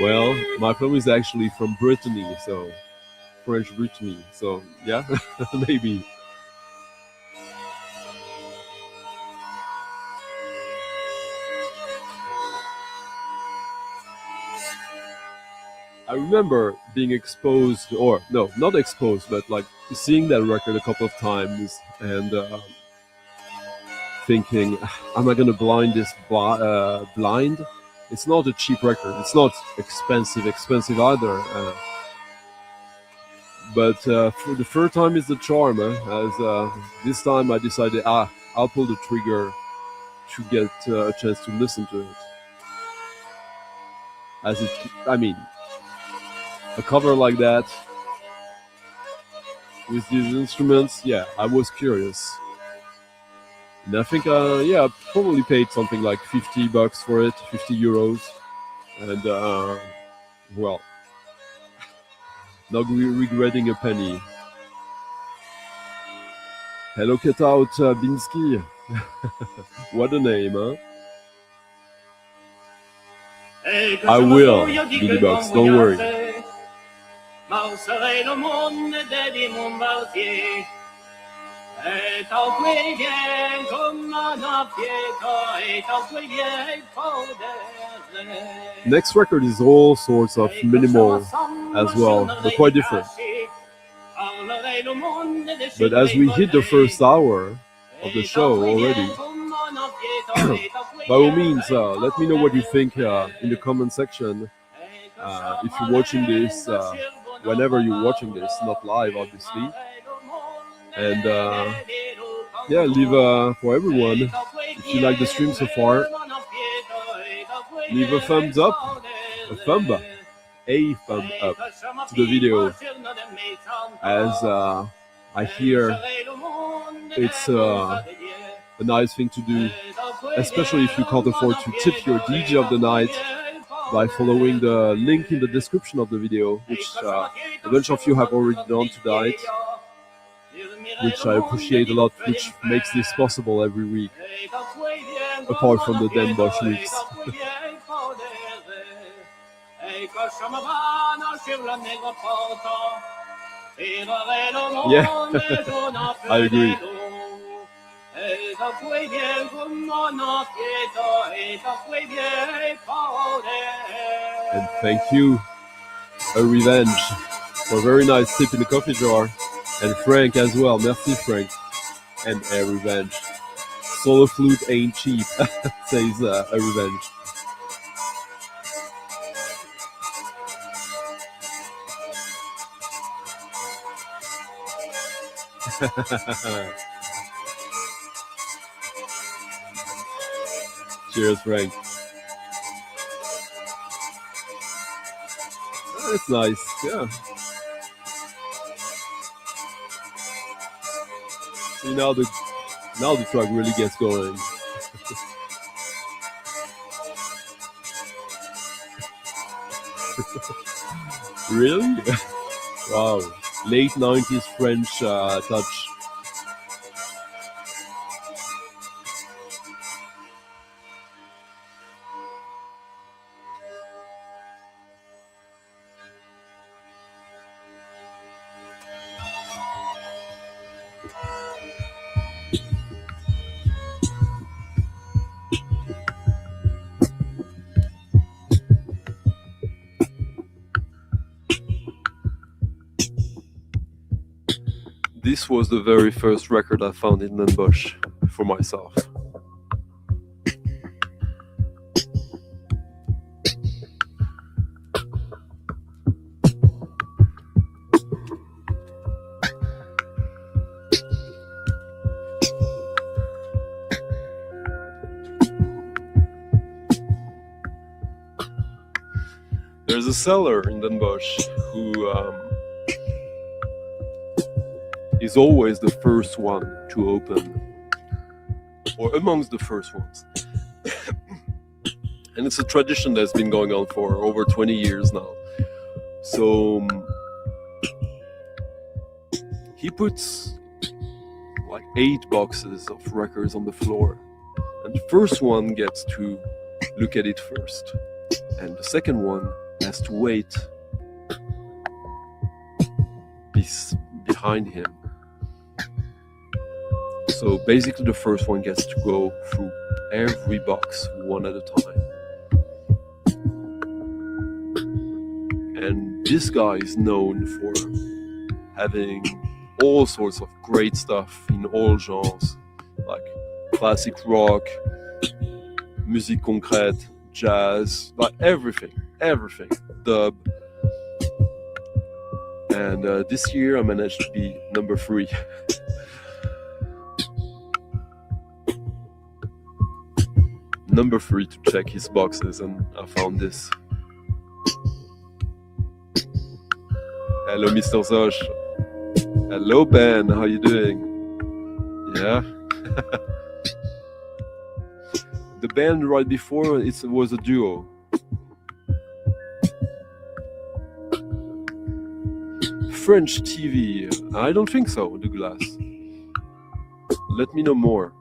Well, my family is actually from Brittany, so French Brittany. So yeah, maybe. I remember being exposed, or no, not exposed, but like seeing that record a couple of times and thinking, am I gonna blind this blind? It's not a cheap record. It's not expensive either. But for the third time is the charm. As this time I decided, I'll pull the trigger to get a chance to listen to it. I mean, a cover like that with these instruments, yeah, I was curious. And I think, I probably paid something like $50 for it, 50 euros. And, well, not regretting a penny. Hello, Cut Out Binsky. What a name, huh? I will, Billy Box, don't worry. Next record is all sorts of minimal as well, but quite different. But as we hit the first hour of the show already, by all means, let me know what you think in the comment section. If you're watching this, whenever you're watching this, not live, obviously. And leave for everyone. If you like the stream so far, leave a thumbs up, a thumb up to the video. As I hear it's a nice thing to do, especially if you can't afford to tip your DJ of the night by following the link in the description of the video, which a bunch of you have already done tonight, which I appreciate a lot, which makes this possible every week, apart from the Den Bosch weeks. Yeah, I agree. And thank you, A Revenge, for a very nice tip in the coffee jar. And Frank as well, merci Frank. And A Revenge. Solo flute ain't cheap, says A Revenge. Cheers, Frank. That's nice, yeah. See, now the truck really gets going. Really? Wow. Late 90s French touch. This was the very first record I found in Den Bosch for myself. There's a seller in Den Bosch who is always the first one to open, or amongst the first ones. And it's a tradition that's been going on for over 20 years now. So he puts like 8 boxes of records on the floor, and the first one gets to look at it first, and the second one has to wait behind him. So basically the first one gets to go through every box one at a time. And this guy is known for having all sorts of great stuff in all genres, like classic rock, musique concrète, jazz, like everything, dub. And this year I managed to be number 3. Number 3 to check his boxes, and I found this. Hello, Mr. Zosh. Hello, Ben. How you doing? Yeah. The band right before it was a duo. French TV. I don't think so, Douglas. Let me know more.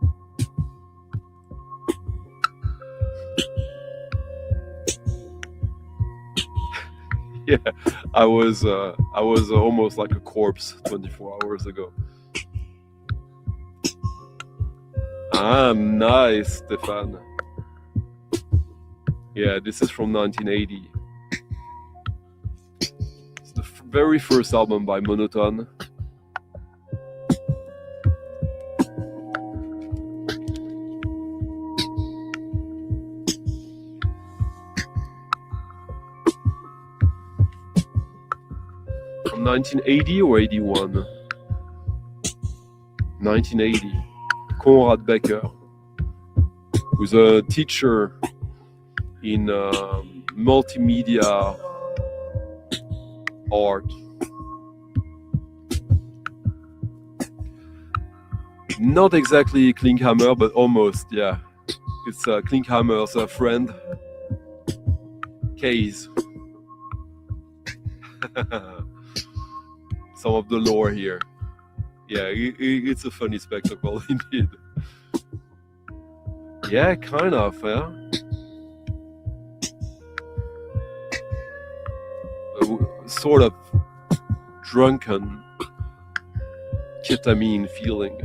Yeah, I was almost like a corpse 24 hours ago. Ah, nice, Stefan. Yeah, this is from 1980. It's the very first album by Monotone. From 1980 or 81? 1980. Conrad Becker, who's a teacher in multimedia art. Not exactly Klinkhammer, but almost, yeah. It's Klinkhammer's friend, Case. Some of the lore here. Yeah, it's a funny spectacle indeed. Yeah, kind of, yeah. Sort of drunken ketamine feeling.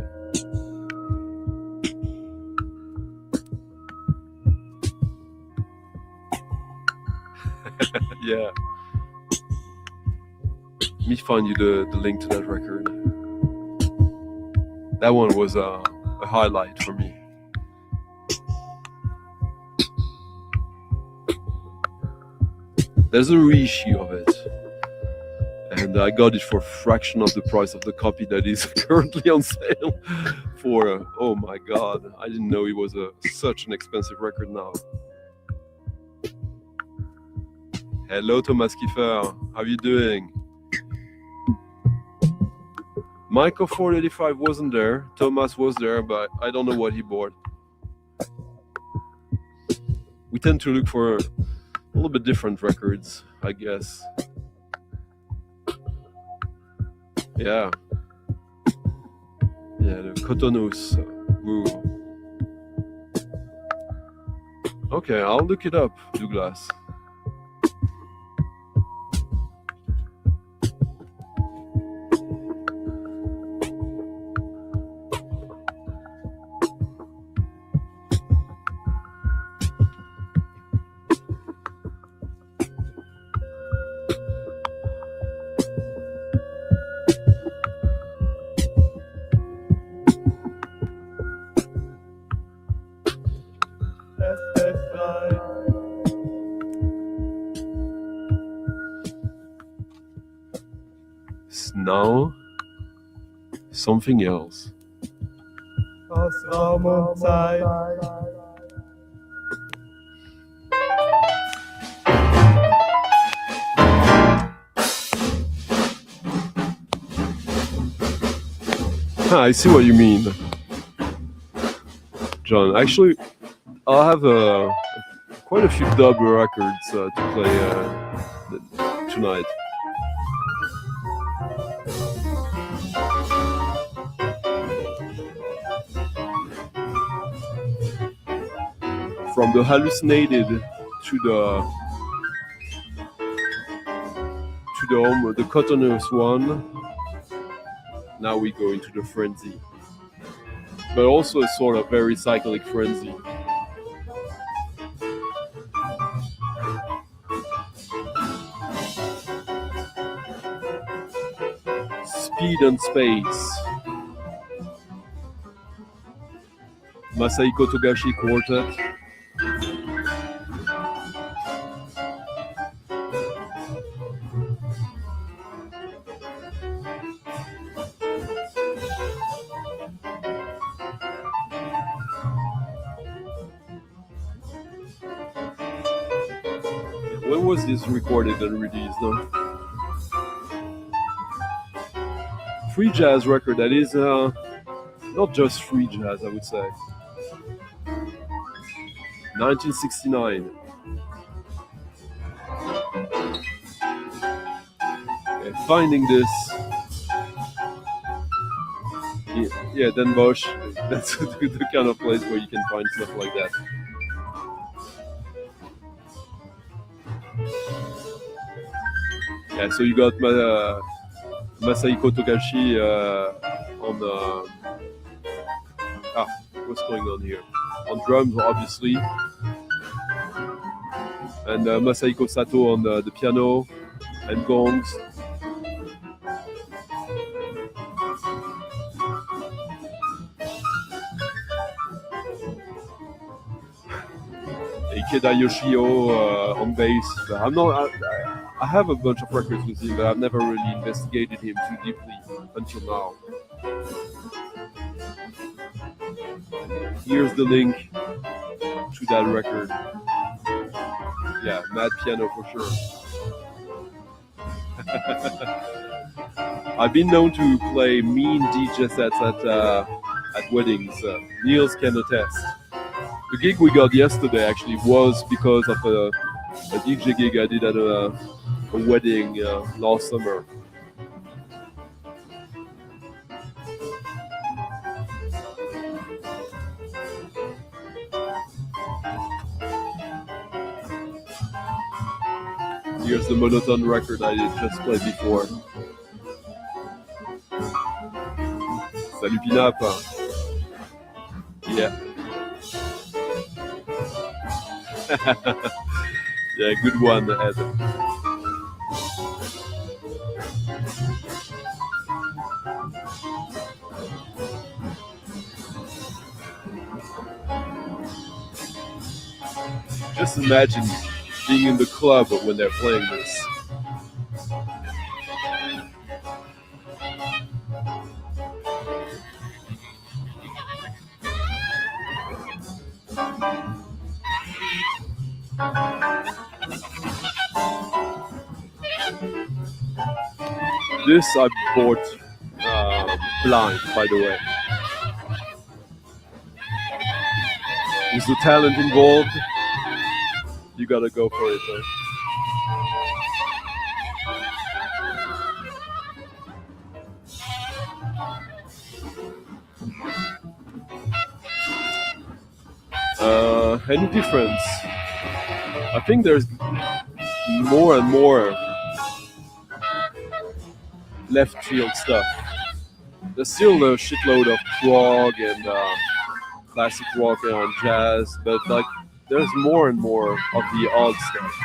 Yeah. Let me find you the link to that record. That one was a highlight for me. There's a reissue of it, and I got it for a fraction of the price of the copy that is currently on sale for, oh my god, I didn't know it was such an expensive record now. Hello Thomas Kiefer, how you doing? Michael 485 wasn't there, Thomas was there, but I don't know what he bought. We tend to look for a little bit different records, I guess. Yeah. Yeah, the Cotonous. Woo. Okay, I'll look it up, Douglas. now something else. I see what you mean, John. Actually, I'll have quite a few dub records to play tonight. From the hallucinated to the cottonous one. Now we go into the frenzy, but also a sort of very cyclic frenzy. Speed and space. Masahiko Togashi Quartet. When was this recorded and released? No? Free jazz record, that is not just free jazz, I would say. 1969. Okay, finding this. Yeah, Den Bosch, that's the kind of place where you can find stuff like that. Yeah, so you got Masahiko Togashi on what's going on here? On drums, obviously, and Masahiko Sato on the piano and gongs. Ikeda Yoshio on bass. I have a bunch of records with him, but I've never really investigated him too deeply until now. Here's the link to that record. Yeah, mad piano for sure. I've been known to play mean DJ sets at weddings. Niels can attest. The gig we got yesterday actually was because of a DJ gig I did at a wedding last summer. Here's the monotone record I just played before. Salut Pinap. Yeah. Yeah, good one, Ed. Just imagine being in the club when they're playing this. This I bought blind, by the way. With the talent involved, you gotta go for it. Any difference? I think there's more and more left field stuff. There's still a shitload of prog and classic rock and jazz, but like there's more and more of the odd stuff.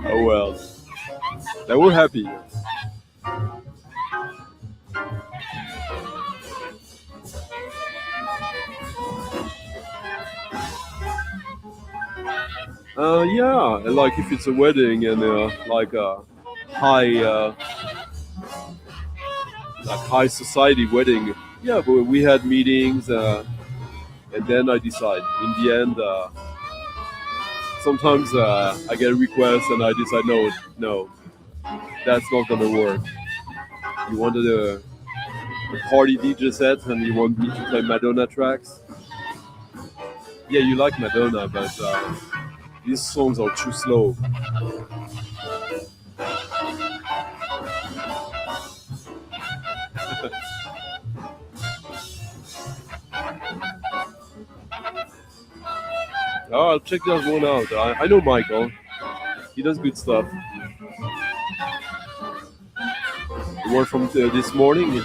Oh well, they were happy. Yeah, like if it's a wedding and like a high, like high society wedding. Yeah, but we had meetings, and then I decide. In the end, sometimes I get a request and I decide, no, no, that's not gonna work. You wanted a party DJ set and you want me to play Madonna tracks. Yeah, you like Madonna, but these songs are too slow. Oh, I'll check that one out. I know Michael. He does good stuff. The one from this morning.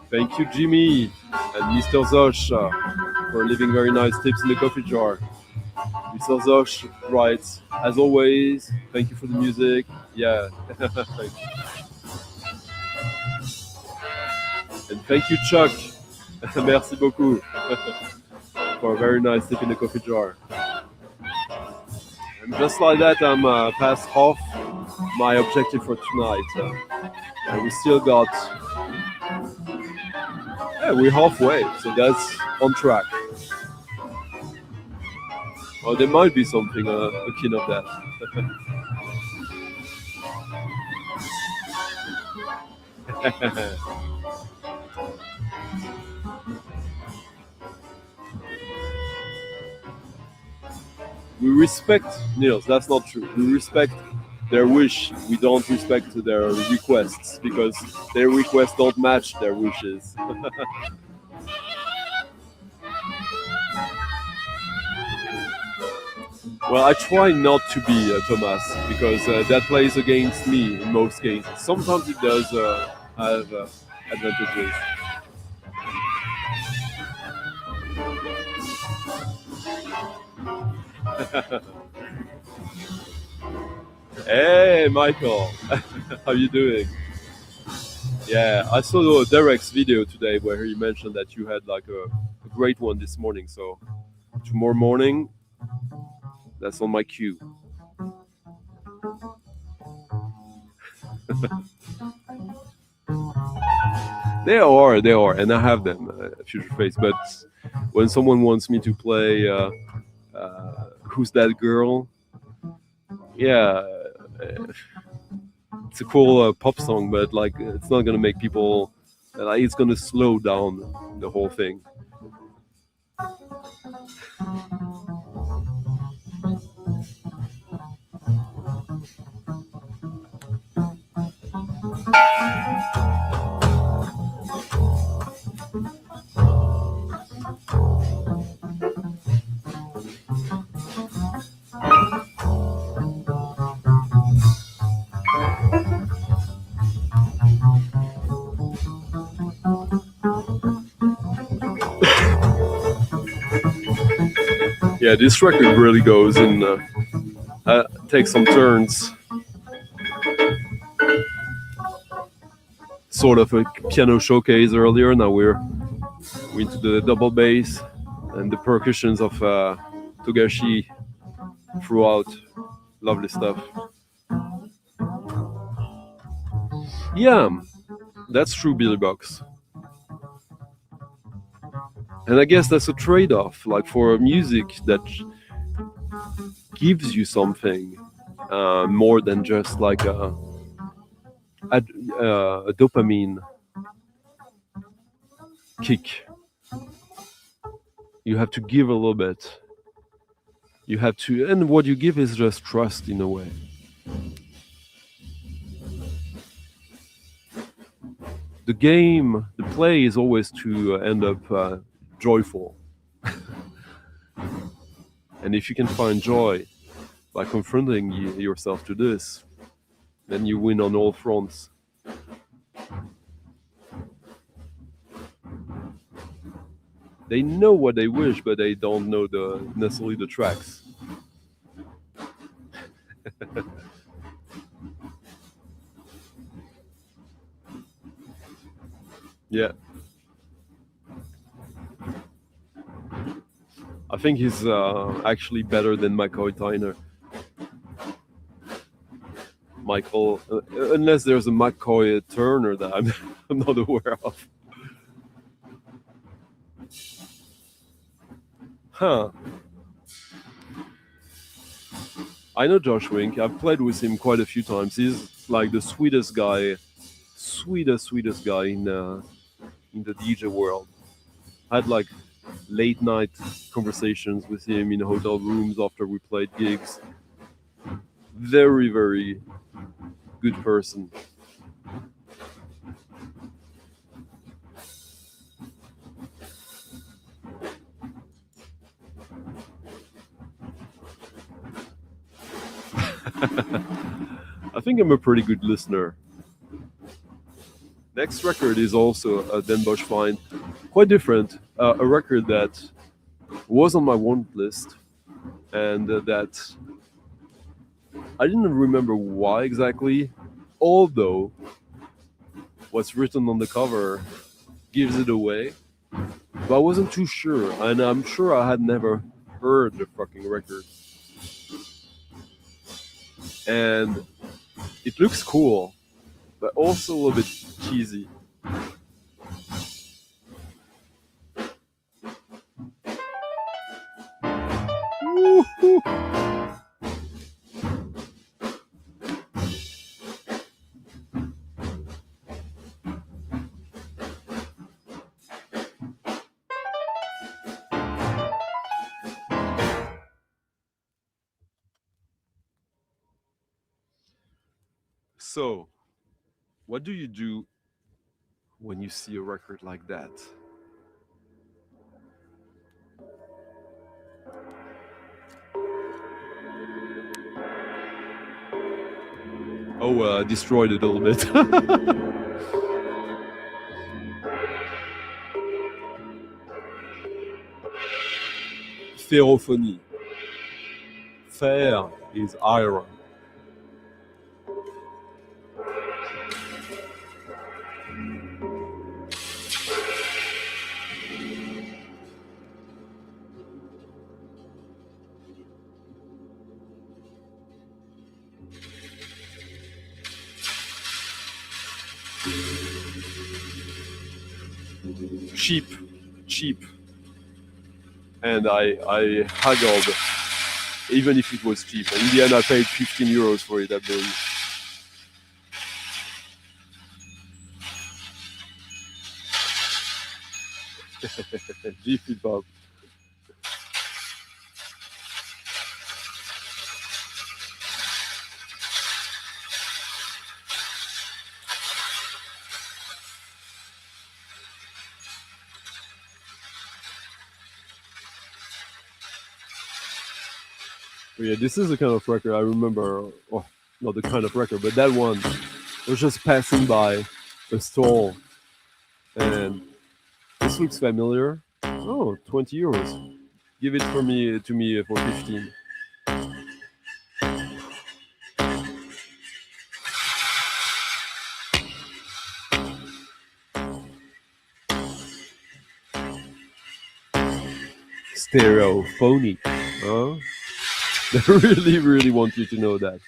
Thank you, Jimmy and Mr. Zosh, for leaving very nice tips in the coffee jar. Mr. Zosh writes, as always, thank you for the music. Yeah, thank you. And thank you, Chuck. Merci beaucoup for a very nice tip in the coffee jar. And just like that, I'm past half my objective for tonight. And we still got... Yeah, we're halfway, so that's on track. Well, there might be something akin of that. We respect Niels, that's not true. We respect their wish. We don't respect their requests because their requests don't match their wishes. Well, I try not to be Thomas because that plays against me in most cases. Sometimes it does have advantages. Hey, Michael, how you doing? Yeah, I saw Derek's video today where he mentioned that you had like a great one this morning. So tomorrow morning, that's on my queue. They are, and I have them, Future Face. But when someone wants me to play Who's That Girl? Yeah, it's a cool pop song, but like it's not gonna make people. Like, it's gonna slow down the whole thing. Yeah, this record really goes and takes some turns. Sort of a piano showcase earlier. Now we're into the double bass and the percussions of Togashi throughout. Lovely stuff. Yeah, that's true, Billy Box. And I guess that's a trade-off, like for music that gives you something more than just like a dopamine kick. You have to give a little bit. You have to, and what you give is just trust in a way. The game, the play is always to end up joyful. And if you can find joy by confronting yourself to this, then you win on all fronts. They know what they wish, but they don't know necessarily the tracks. Yeah. I think he's actually better than McCoy Tyner. Michael, unless there's a McCoy Turner that I'm, I'm not aware of. Huh. I know Josh Wink. I've played with him quite a few times. He's like the sweetest guy, sweetest guy in the DJ world. I had like late night conversations with him in hotel rooms after we played gigs. Very, very good person. I think I'm a pretty good listener. Next record is also a Den Bosch find, quite different. A record that was on my want list, and that I didn't remember why exactly, although what's written on the cover gives it away. But I wasn't too sure, and I'm sure I had never heard the fucking record. And it looks cool, but also a little bit cheesy. Woo-hoo. So, what do you do when you see a record like that? Oh, destroyed it a little bit. Ferrophonie. Fer is iron. Cheap. And I haggled, even if it was cheap. In the end, I paid 15 euros for it, I believe. Jiffy Pop. But yeah, this is the kind of record I remember. Oh, not the kind of record, but that one. I was just passing by a stall, and this looks familiar. Oh, 20 euros. Give it to me for 15. Stereophonic. Huh? They really want you to know that.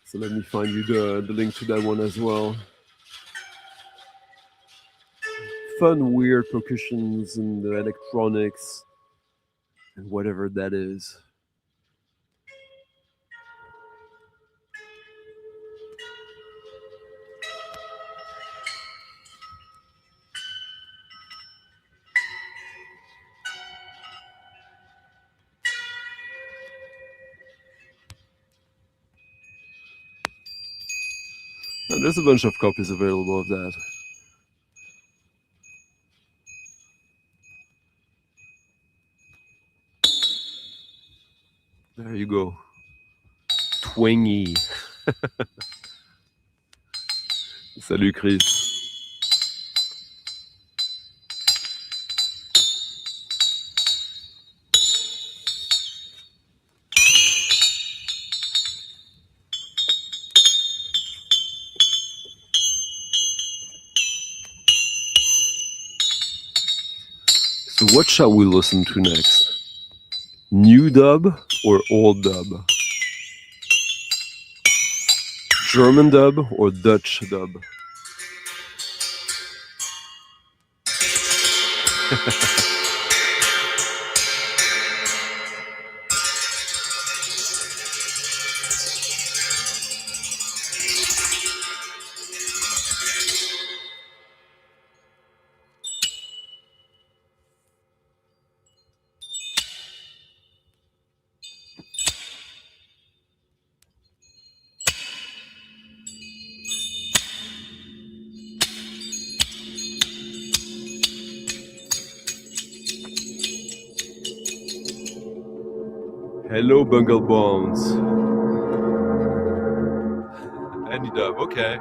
So let me find you the link to that one as well. Fun, weird percussions and the electronics and whatever that is. And there's a bunch of copies available of that. There you go. twangy. Salut Chris. So what shall we listen to next? New dub or old dub? German dub or Dutch dub? Hello, Bungle Bones. Any dub, okay.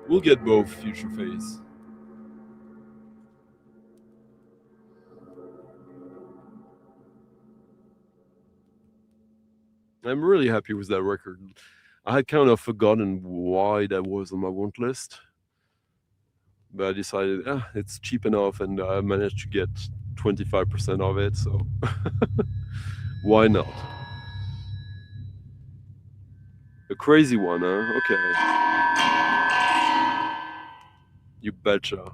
We'll get both, Future Face. I'm really happy with that record. I had kind of forgotten why that was on my want list, but I decided it's cheap enough, and I managed to get 25% of it, so why not? A crazy one, huh? Okay. You betcha.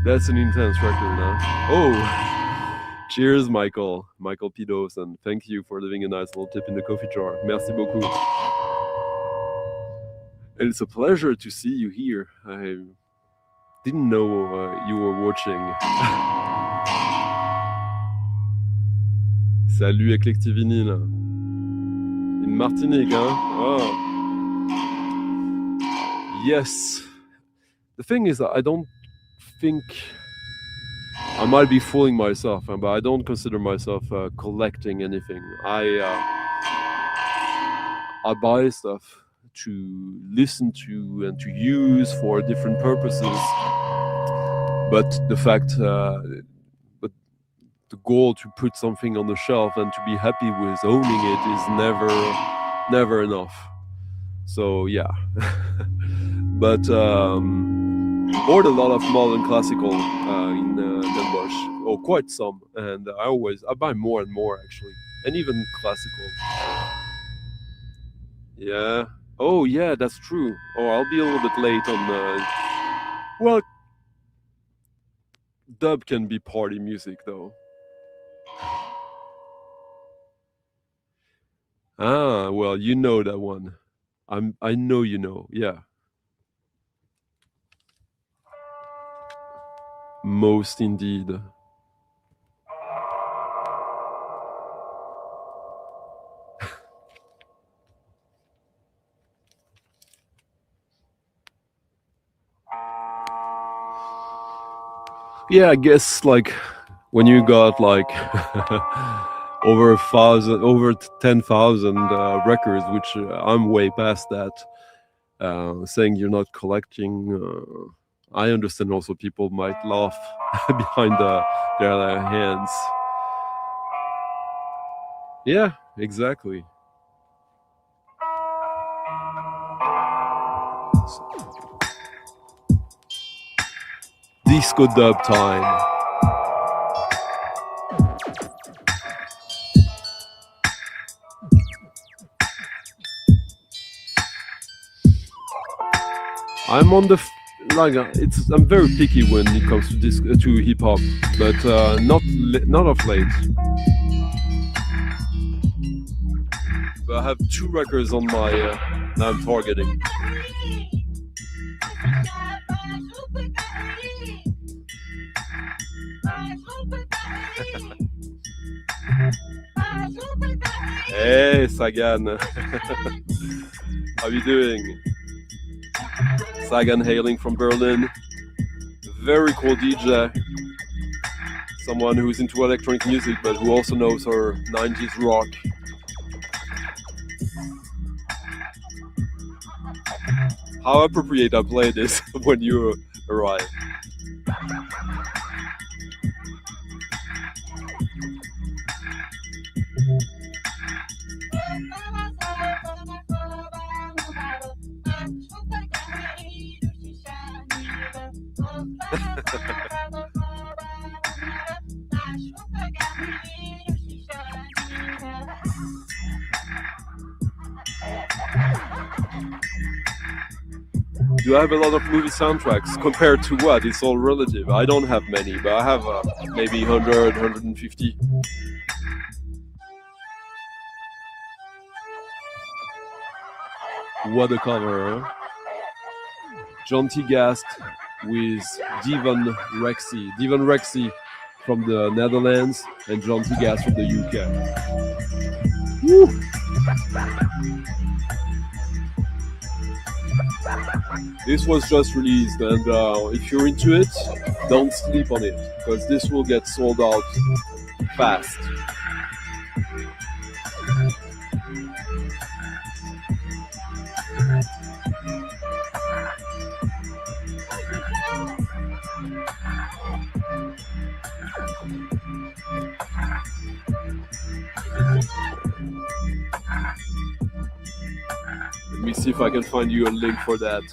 That's an intense record, huh? Oh, cheers, Michael Pidos, and thank you for leaving a nice little tip in the coffee jar. Merci beaucoup. And it's a pleasure to see you here. I didn't know you were watching. Salut, Eclectic vinyle. In Martinique, huh? Oh. Yes. The thing is that I don't think I might be fooling myself, but I don't consider myself collecting anything. I buy stuff to listen to and to use for different purposes. But the fact, but the goal to put something on the shelf and to be happy with owning it is never enough. So yeah, but. Bought a lot of modern classical in Den Bosch, or quite some, and I buy more and more actually, and even classical. Yeah. Oh yeah, that's true. Oh, I'll be a little bit late on. Well, dub can be party music though. Ah, well, you know that one. I know you know. Yeah. Most indeed. Yeah, I guess like when you got like over 10,000 records, which I'm way past that, saying you're not collecting. I understand also people might laugh behind their hands. Yeah, exactly. Disco dub time. I'm on the I'm very picky when it comes to hip hop, but not of late. but I have 2 records on my that I'm targeting. Hey Sagan, how you doing? Sagan hailing from Berlin. Very cool DJ. Someone who's into electronic music but who also knows her 90s rock. How appropriate I play this when you arrive. Do I have a lot of movie soundtracks? Compared to what? It's all relative. I don't have many, but I have maybe 100, 150. What a cover, huh? John T. Gast with Divan Rexy. Divan Rexy from the Netherlands and John T. Gast from the UK. Woo! This was just released, and if you're into it, don't sleep on it, because this will get sold out fast. Let me see if I can find you a link for that.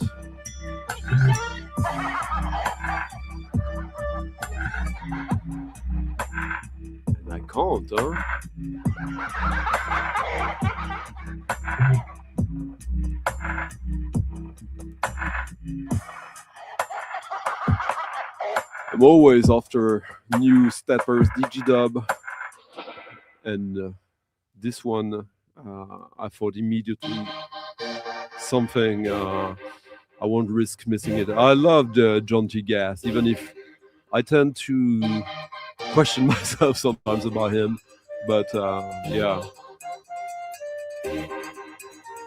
And I can't, huh? I'm always after new steppers, digidub, and this one I thought immediately something I won't risk missing it. I loved John T. Gast, even if I tend to question myself sometimes about him, but yeah,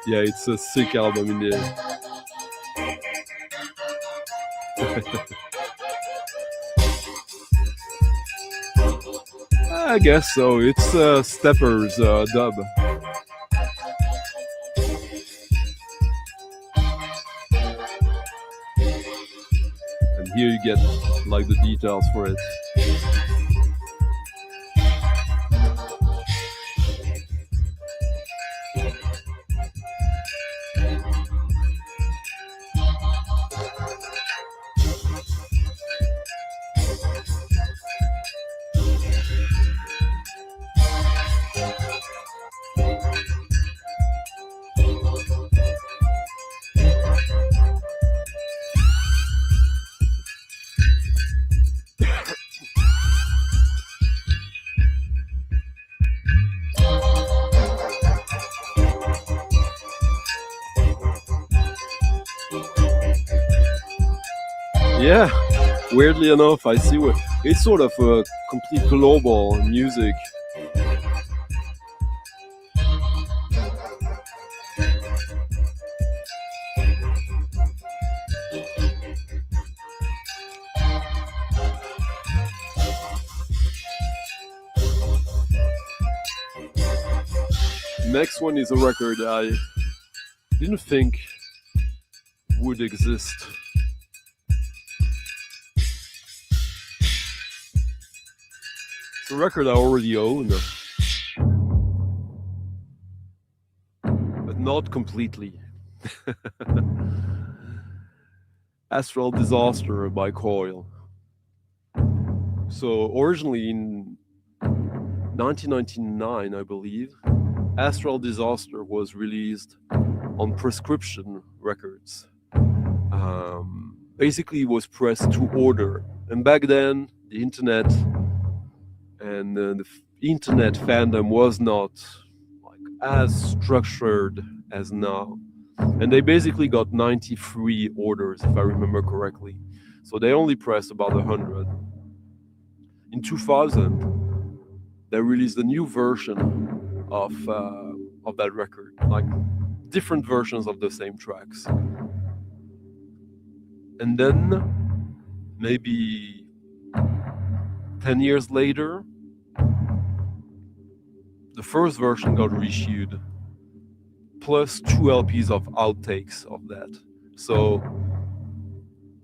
it's a sick album indeed. I guess so. It's Steppers dub. And here you get like the details for it. Yeah, weirdly enough, I see what it's sort of a complete global music. Next one is a record I didn't think would exist. It's a record I already own, but not completely. Astral Disaster by Coil. So originally in 1999, I believe, Astral Disaster was released on Prescription Records. Basically, it was pressed to order, and back then the internet and the internet fandom was not like as structured as now. And they basically got 93 orders, if I remember correctly. So they only pressed about 100. In 2000, they released a new version of that record, like different versions of the same tracks. And then, maybe 10 years later, the first version got reissued, plus 2 LPs of outtakes of that. So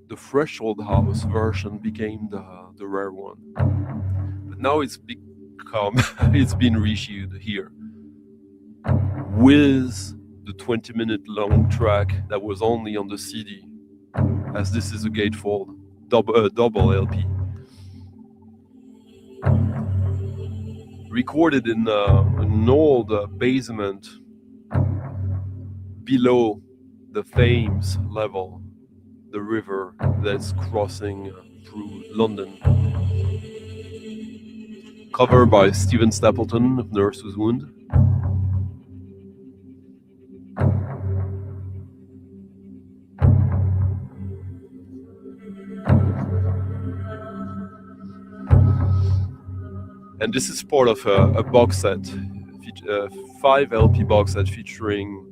the Threshold House version became the rare one. But now it's been reissued here with the 20-minute long track that was only on the CD, as this is a gatefold double LP. Recorded in an old basement below the Thames level, the river that's crossing through London. Cover by Stephen Stapleton of Nurse's Wound. And this is part of a box set, 5 LP box set featuring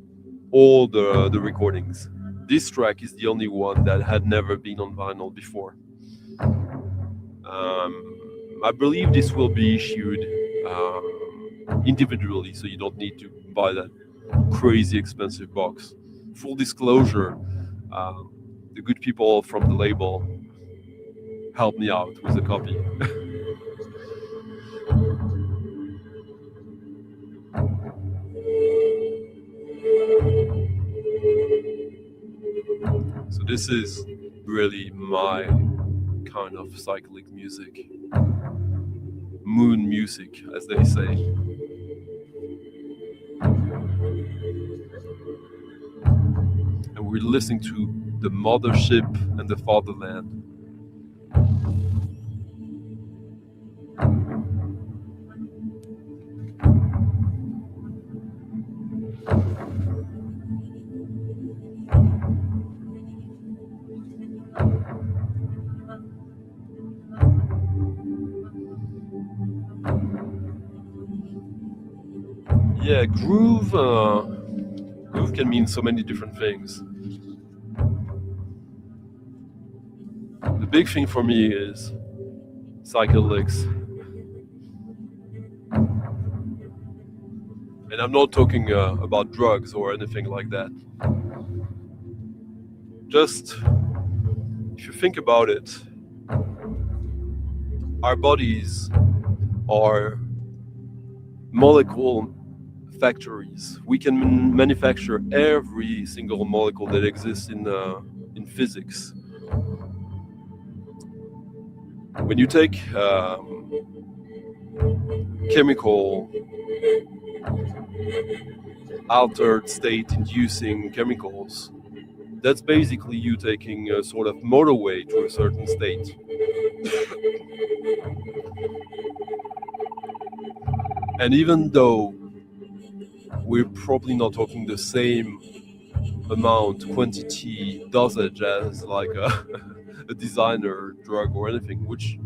all the recordings. This track is the only one that had never been on vinyl before. I believe this will be issued individually, so you don't need to buy that crazy expensive box. Full disclosure, the good people from the label helped me out with a copy. So this is really my kind of cyclic music. Moon music, as they say. And we're listening to The Mothership and the Fatherland. Yeah, groove can mean so many different things. The big thing for me is psychedelics. And I'm not talking about drugs or anything like that. Just, if you think about it, our bodies are molecule factories. We can manufacture every single molecule that exists in physics. When you take chemical altered state inducing chemicals, that's basically you taking a sort of motorway to a certain state. And even though we're probably not talking the same amount, quantity, dosage as like a designer drug or anything, which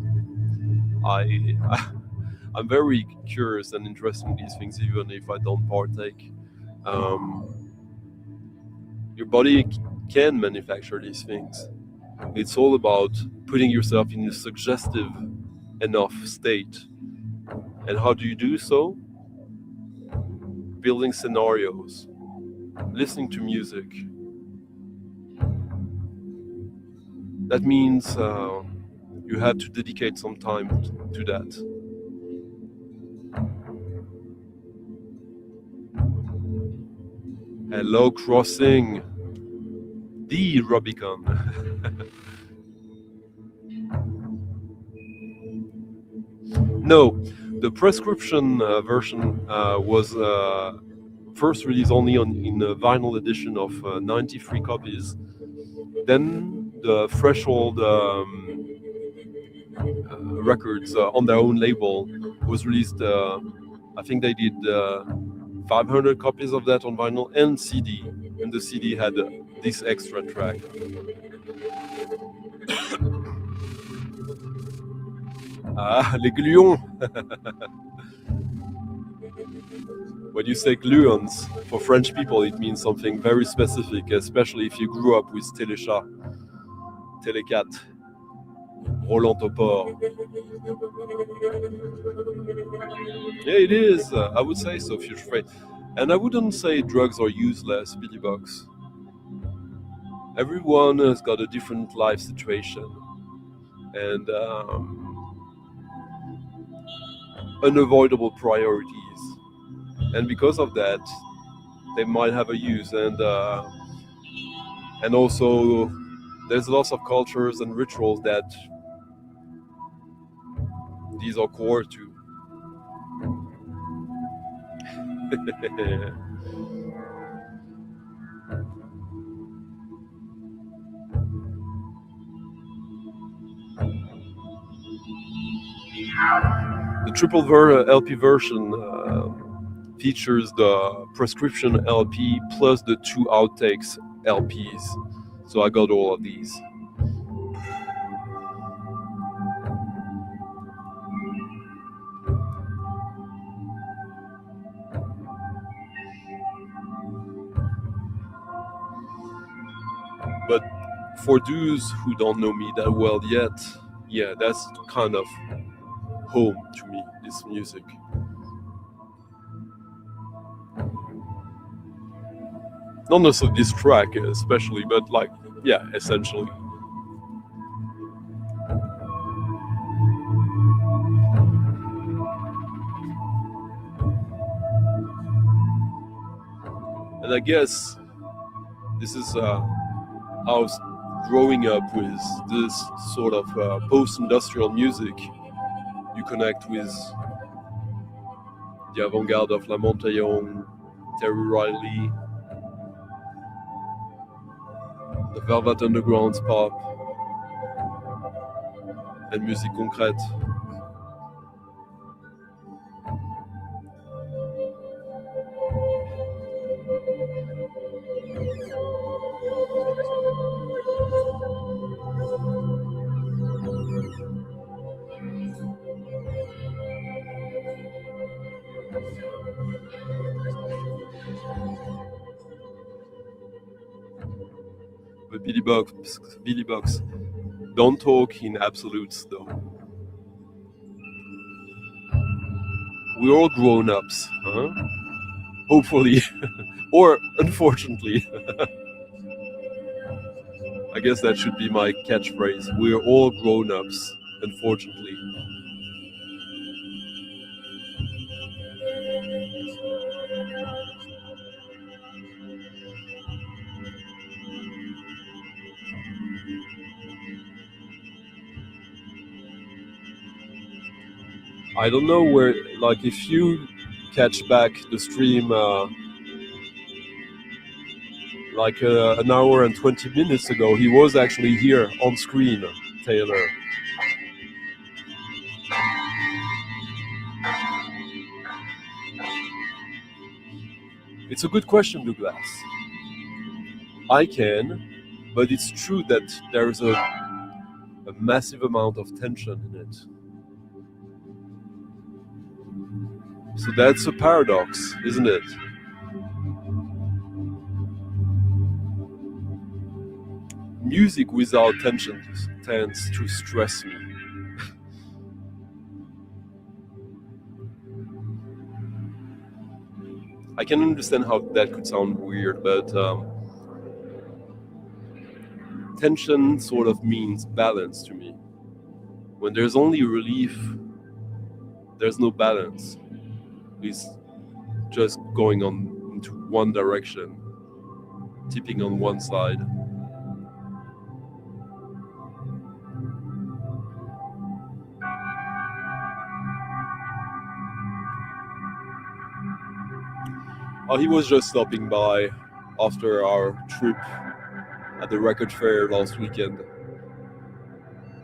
I'm very curious and interested in these things, even if I don't partake. Your body can manufacture these things. It's all about putting yourself in a suggestive enough state. And how do you do so? Building scenarios, listening to music. That means you have to dedicate some time to that. Hello, crossing the Rubicon. No, the prescription version was first released only in a vinyl edition of 93 copies. Then the Threshold records on their own label was released. I think they did 500 copies of that on vinyl and CD, and the CD had this extra track. Ah, les gluons. When you say gluons, for French people it means something very specific, especially if you grew up with Téléchat, Télécat, Roland Topor. Yeah, it is. I would say so, Future Freight. And I wouldn't say drugs are useless, Billy Box. Everyone has got a different life situation and unavoidable priorities. And because of that, they might have a use. And also, there's lots of cultures and rituals that these are core to. The triple LP version features the prescription LP plus the 2 outtakes LPs. So I got all of these. But for those who don't know me that well yet, yeah, that's kind of home to me, this music. Not necessarily this track especially, but like, yeah, essentially. And I guess this is how growing up with this sort of post-industrial music, you connect with the avant-garde of La Montaillon, Terry Riley, the Velvet Underground's pop, and musique concrète. But Billy Box, don't talk in absolutes though. We're all grown-ups, huh? Hopefully, or unfortunately. I guess that should be my catchphrase. We're all grown-ups, unfortunately. I don't know where, like, if you catch back the stream like an hour and 20 minutes ago, he was actually here on screen, Taylor. It's a good question, Douglas. I can, but it's true that there's a massive amount of tension in it. So that's a paradox, isn't it? Music without tension tends to stress me. I can understand how that could sound weird, but tension sort of means balance to me. When there's only relief, there's no balance. It's just going on into one direction, tipping on one side. Oh, he was just stopping by after our trip at the record fair last weekend.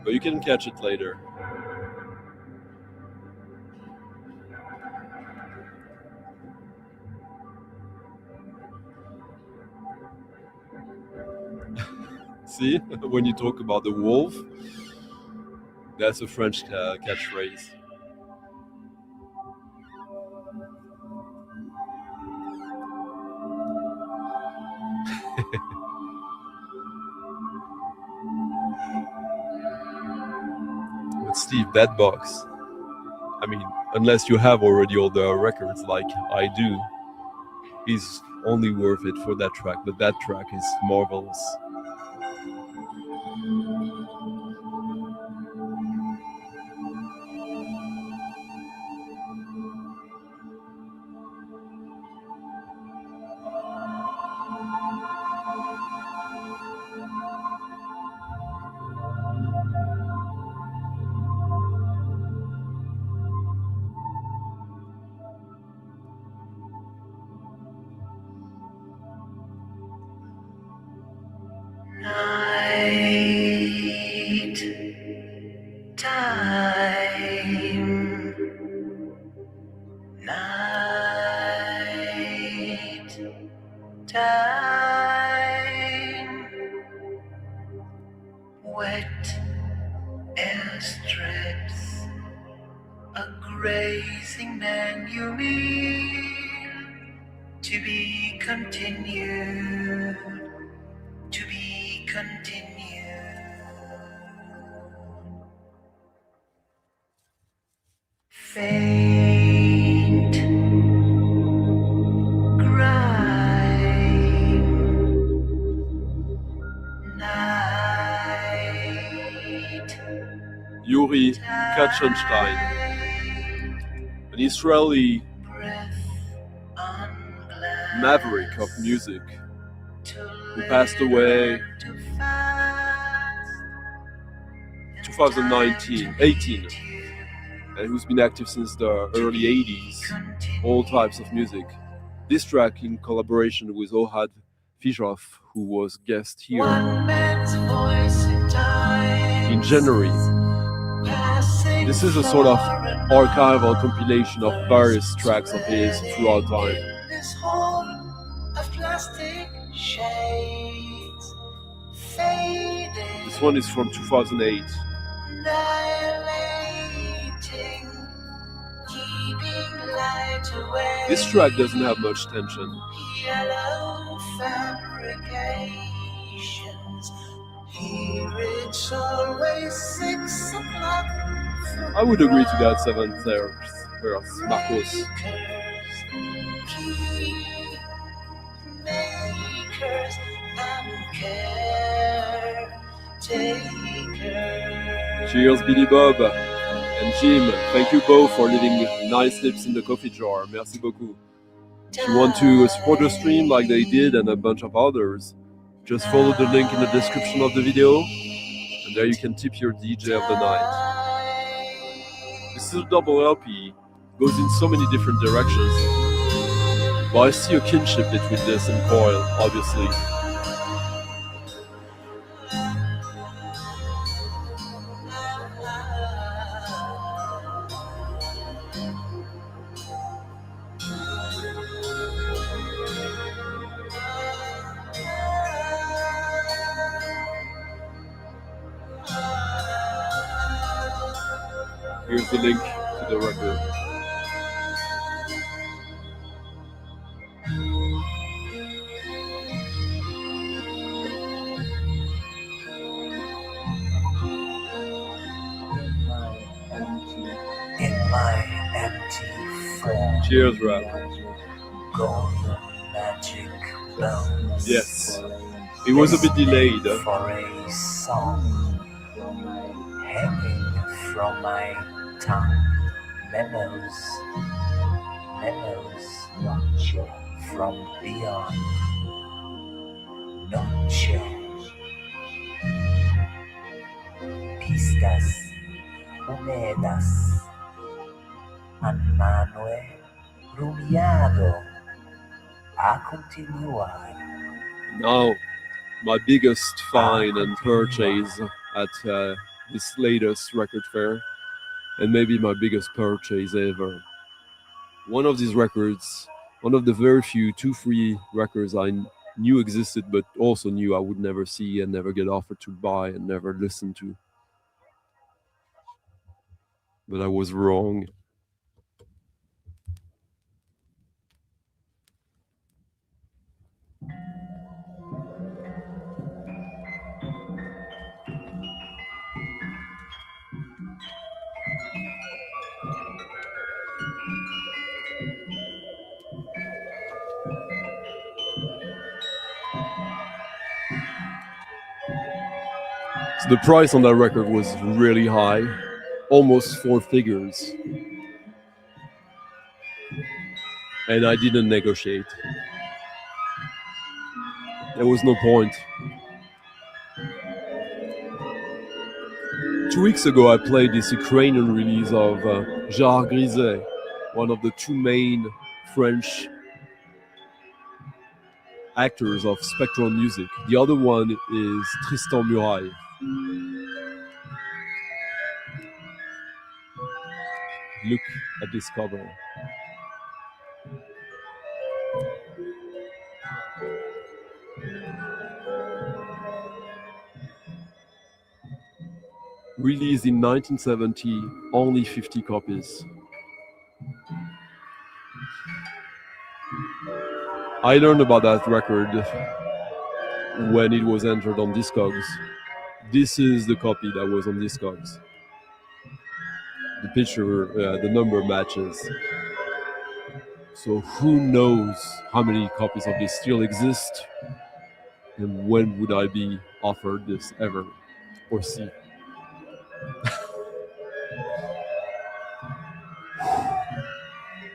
But you can catch it later. See, when you talk about the wolf, that's a French catchphrase. But Steve, that box, I mean, unless you have already all the records like I do, is only worth it for that track, but that track is marvelous. Night time, night time, wet airstrips, a grazing man you mean, to be continued, to be continued. Faint grime, night. Yuri Katzenstein, an Israeli maverick of music who passed away 18, and who's been active since the early 80s, all types of music. This track in collaboration with Ohad Fishraf, who was guest here in January. This is a sort of archival compilation of various tracks of his throughout time. This one is from 2008. This track doesn't have much tension. Yellow fabrications. Here it's always 6 o'clock. I would agree to that 7th verse, Marcos. Makers and caretakers. Cheers, Billy Bob and Jim. Thank you both for leaving nice tips in the coffee jar. Merci beaucoup. If you want to support the stream like they did and a bunch of others, just follow the link in the description of the video, and there you can tip your DJ of the night. This is a double LP, goes in so many different directions, but I see a kinship between this and Coil, obviously. Here's the link to the record. In my empty form. Cheers, rap. Golden magic bones. Yes. It was a bit delayed. For a song hanging from my tongue. Memos from beyond. Noche. Pistas húmedas. Anmanue rumiado. A continuar. Now, my biggest find and purchase at this latest record fair, and maybe my biggest purchase ever. One of these records, one of the very few 2-3 records I knew existed, but also knew I would never see and never get offered to buy and never listen to. But I was wrong. So the price on that record was really high, almost 4 figures. And I didn't negotiate. There was no point. 2 weeks ago, I played this Ukrainian release of Gérard Griset, one of the 2 main French actors of spectral music. The other one is Tristan Muraille. Look at this cover. Released in 1970, only 50 copies. I learned about that record when it was entered on Discogs. This is the copy that was on Discogs. The picture, the number matches. So who knows how many copies of this still exist, and when would I be offered this ever, or see?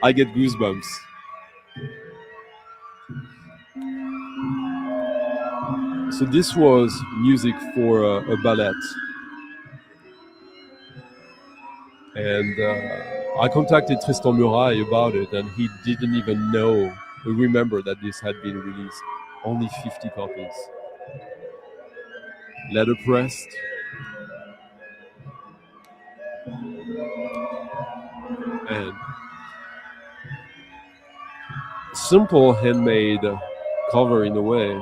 I get goosebumps. So this was music for a ballet. And I contacted Tristan Muraille about it, and he didn't even remember that this had been released. Only 50 copies. Letterpressed. And simple handmade cover in a way,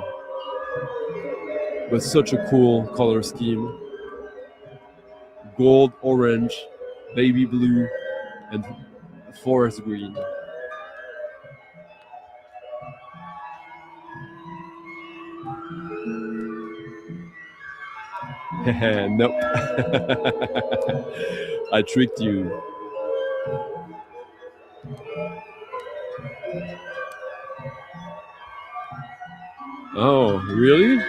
but such a cool color scheme. Gold, orange, baby blue, and forest green. Nope. I tricked you. Oh, really?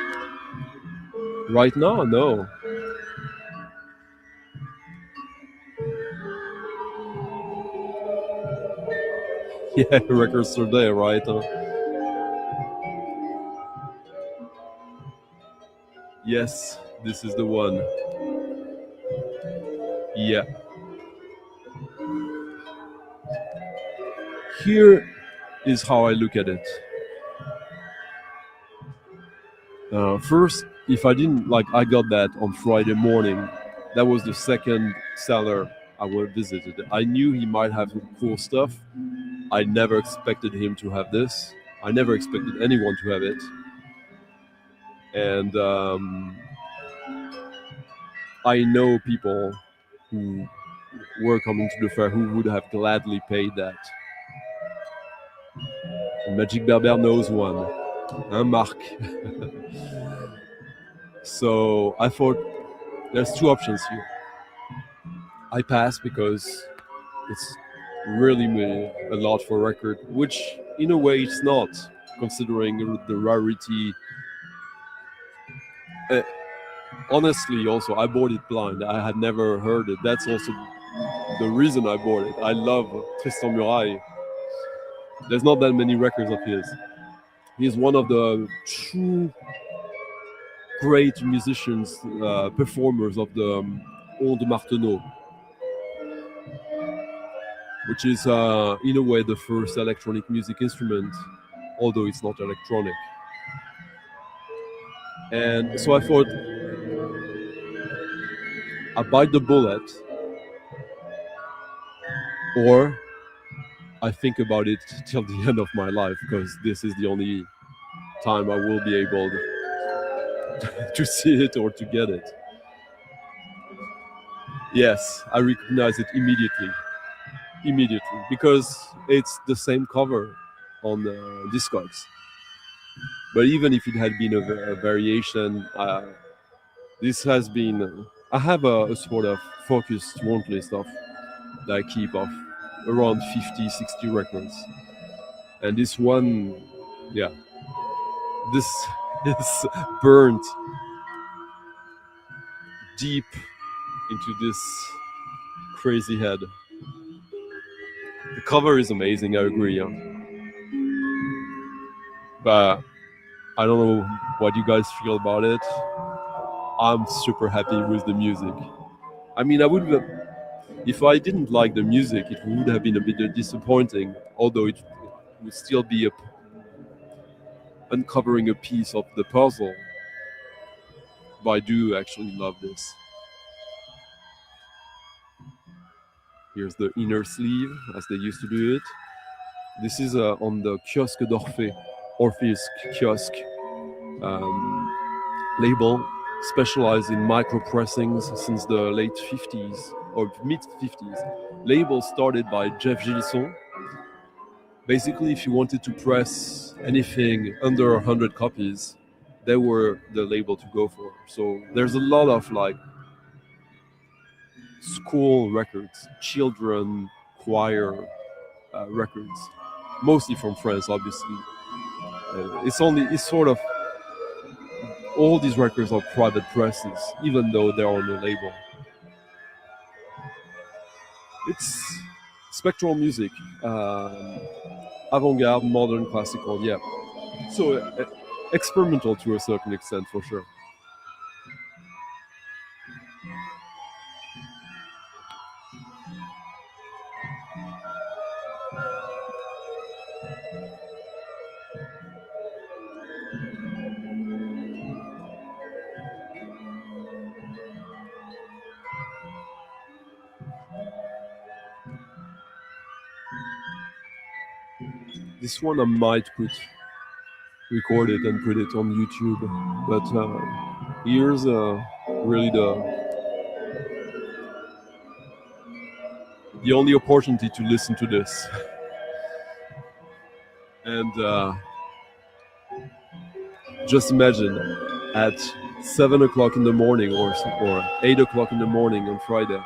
Right now? No. Yeah, record store day, right? Yes, this is the one. Yeah. Here is how I look at it. First, if I didn't I got that on Friday morning. That was the second seller I visited. I knew he might have cool stuff. I never expected him to have this. I never expected anyone to have it. And I know people who were coming to the fair who would have gladly paid that. And Magic Berber knows one. Marc. So I thought there's 2 options here. I pass because it's really a lot for a record, which in a way it's not, considering the rarity. Honestly, also, I bought it blind. I had never heard it. That's also the reason I bought it. I love Tristan Muraille. There's not that many records of his. He's one of the true great musicians, performers of the Onde Martenot, which is in a way the first electronic music instrument, although it's not electronic. And so I thought, I bite the bullet, or I think about it till the end of my life, because this is the only time I will be able to see it or to get it. Yes, I recognize it immediately, because it's the same cover on Discogs. But even if it had been a variation, this has been. I have a sort of focused want list of that I keep of around 50, 60 records, and this one, yeah, this is burnt deep into this crazy head. The cover is amazing, I agree, yeah. But I don't know what you guys feel about it. I'm super happy with the music. I mean, I would have, if I didn't like the music, it would have been a bit disappointing, although it would still be uncovering a piece of the puzzle. But I do actually love this. Here's the inner sleeve, as they used to do it. This is on the Kiosque Orpheus Kiosque label, specialized in micro pressings since the late 50s or mid 50s. Label started by Jeff Gilson. Basically, if you wanted to press anything under 100 copies, they were the label to go for. So there's a lot of like school records, children choir records, mostly from France, obviously. It's sort of, all these records are private presses, even though they're on the label. It's spectral music, avant-garde, modern, classical, yeah. So experimental to a certain extent, for sure. This one I might record it and put it on YouTube, but here's really the only opportunity to listen to this. And just imagine at 7 o'clock in the morning or 8 o'clock in the morning on Friday,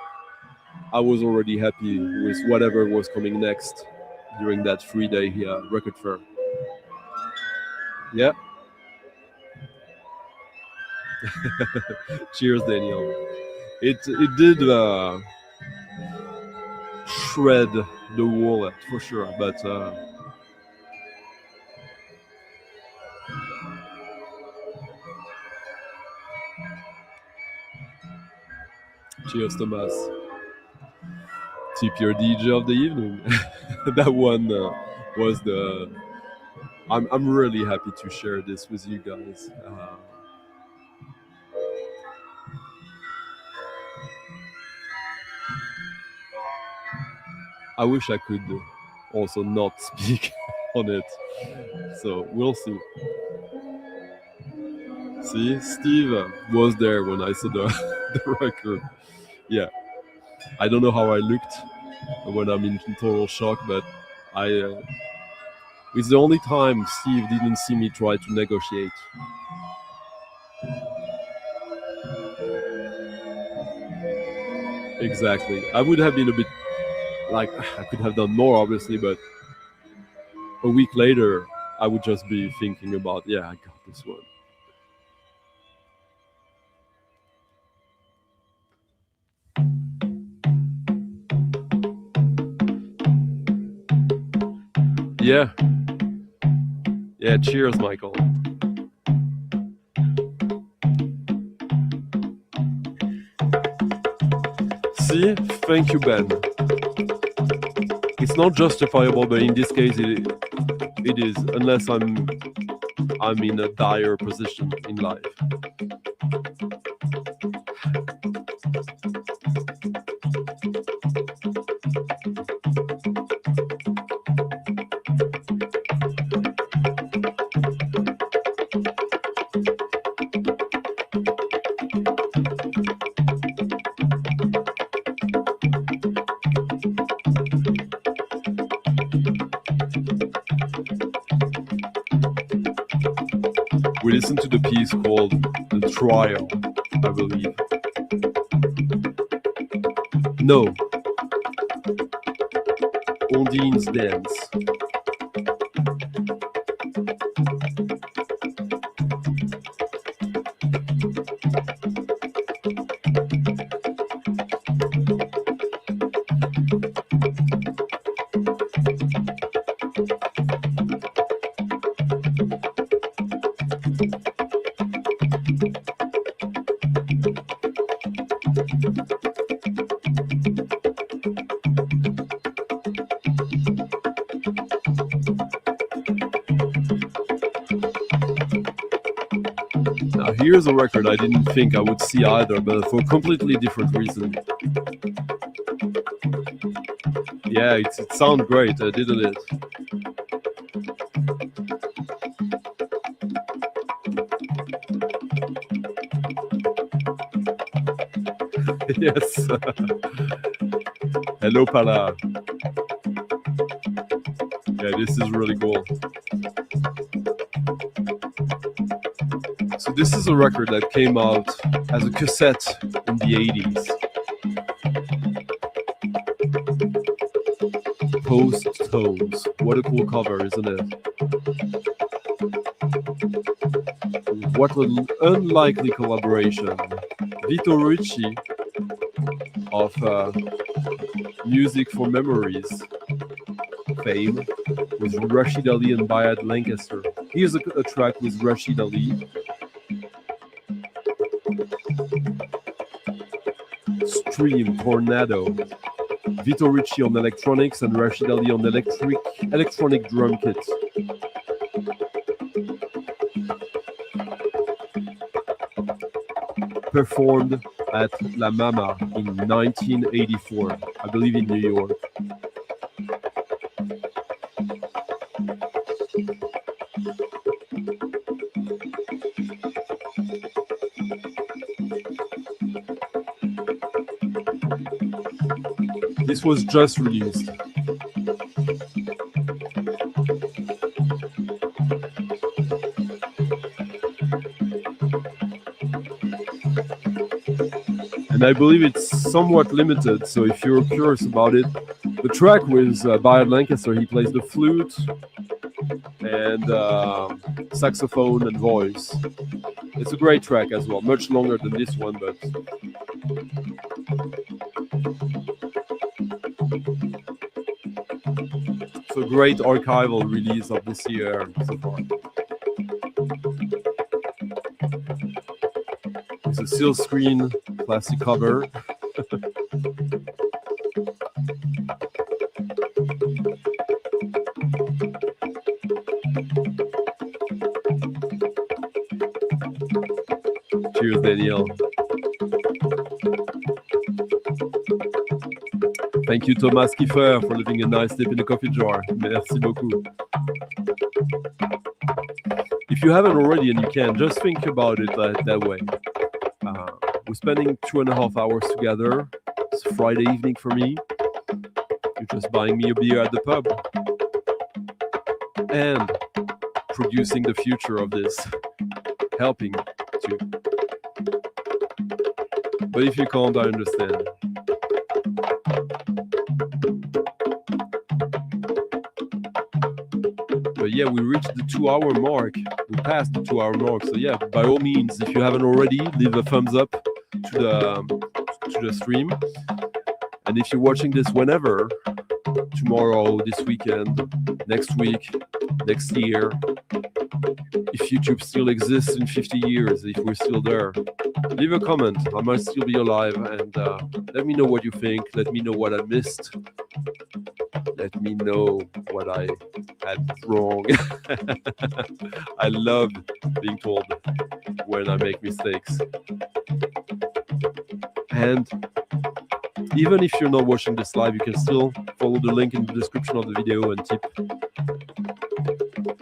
I was already happy with whatever was coming next during that 3-day record fair. Yeah. Cheers, Daniel. It did shred the wallet for sure, but cheers, Thomas. Tip your DJ of the evening. That one was the. I'm really happy to share this with you guys. I wish I could also not speak on it. So we'll see. See, Steve was there when I saw the record. Yeah. I don't know how I looked when I'm in total shock, but it's the only time Steve didn't see me try to negotiate. Exactly. I would have been a bit like, I could have done more, obviously, but a week later, I would just be thinking about, yeah, I got this one. Yeah. Yeah, cheers, Michael. See? Thank you, Ben. It's not justifiable, but in this case, it is, unless I'm in a dire position in life. We listened to the piece called The Trial, I believe. No. Ondine's Dance. Now here's a record I didn't think I would see either, but for a completely different reason. Yeah, it sounds great, didn't it? Yes. Hello, Pala. Yeah, this is really cool. So this is a record that came out as a cassette in the 80s. Post Tones. What a cool cover, isn't it? What an unlikely collaboration. Vito Ricci of Music for Memories fame with Rashid Ali and Bayard Lancaster. Here's a track with Rashid Ali. Stream Tornado. Vito Ricci on electronics and Rashid Ali on electronic drum kits. Performed at La Mama in 1984, I believe in New York. This was just released. And I believe it's somewhat limited, so if you're curious about it, the track with Bayard Lancaster, he plays the flute and saxophone and voice. It's a great track as well, much longer than this one, but it's a great archival release of this year so far. It's a seal screen plastic cover. Cheers, Daniel. Thank you, Thomas Kiefer, for leaving a nice tip in the coffee jar. Merci beaucoup. If you haven't already and you can, just think about it that way. We're spending 2.5 hours together. It's Friday evening for me. You're just buying me a beer at the pub. And producing the future of this. Helping to. But if you can't, I understand. But yeah, we reached the 2-hour mark. We passed the 2-hour mark. So yeah, by all means, if you haven't already, leave a thumbs up to the stream. And if you're watching this whenever, tomorrow, this weekend, next week, next year, if YouTube still exists in 50 years, if we're still there, leave a comment. I might still be alive, and let me know what you think. Let me know what I missed. Let me know what I had wrong. I love being told when I make mistakes. And even if you're not watching this live, you can still follow the link in the description of the video and tip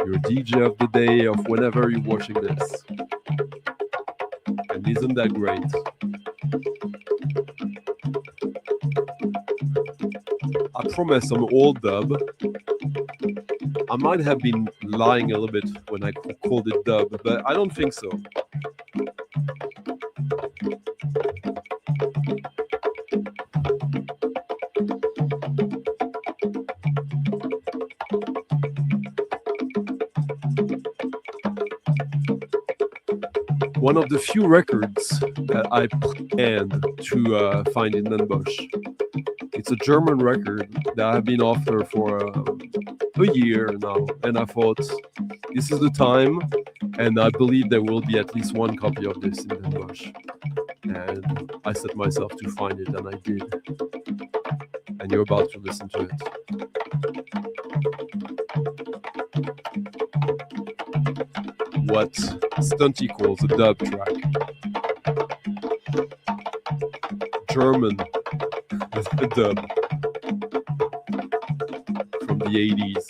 your DJ of the day, of whenever you're watching this. And isn't that great? I promise some old dub. I might have been lying a little bit when I called it dub, but I don't think so. One of the few records that I plan to find in Den Bosch. It's a German record that I've been after for a year now, and I thought this is the time, and I believe there will be at least one copy of this in Den Bosch. And I set myself to find it, and I did. And you're about to listen to it. What Stunty calls a dub track. German with a dub from the 80s.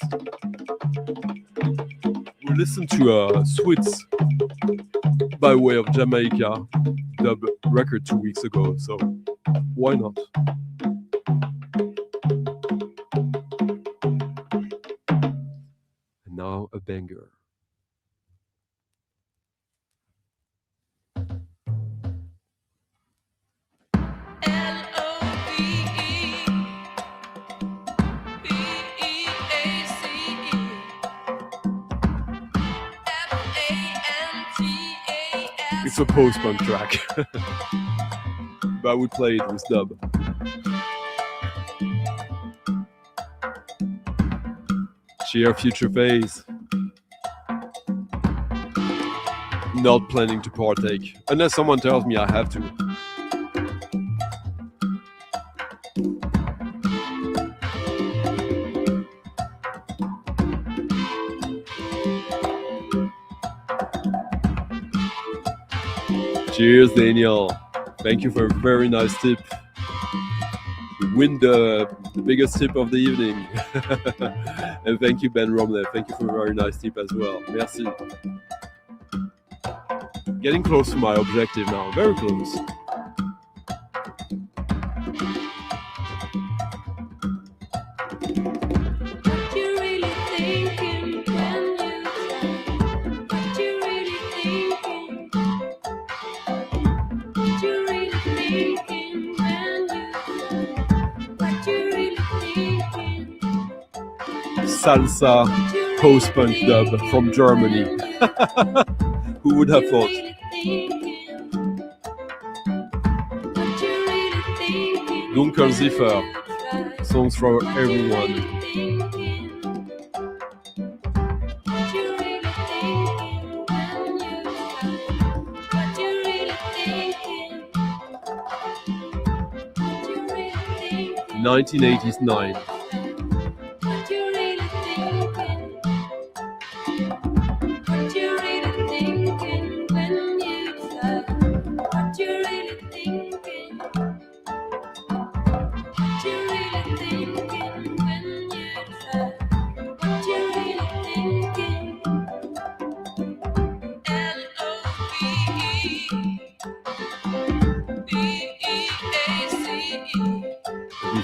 We listened to Swiss by way of Jamaica dub record 2 weeks ago, so why not? And now a banger. It's a post-punk track, but we play it with dub. Cheer future phase. Not planning to partake, unless someone tells me I have to. Cheers, Daniel. Thank you for a very nice tip. You win the biggest tip of the evening. And thank you, Ben Romley. Thank you for a very nice tip as well. Merci. Getting close to my objective now. Very close. Salsa post-punk dub from Germany. Who would have thought? Dunkelziffer, songs for everyone. (1989).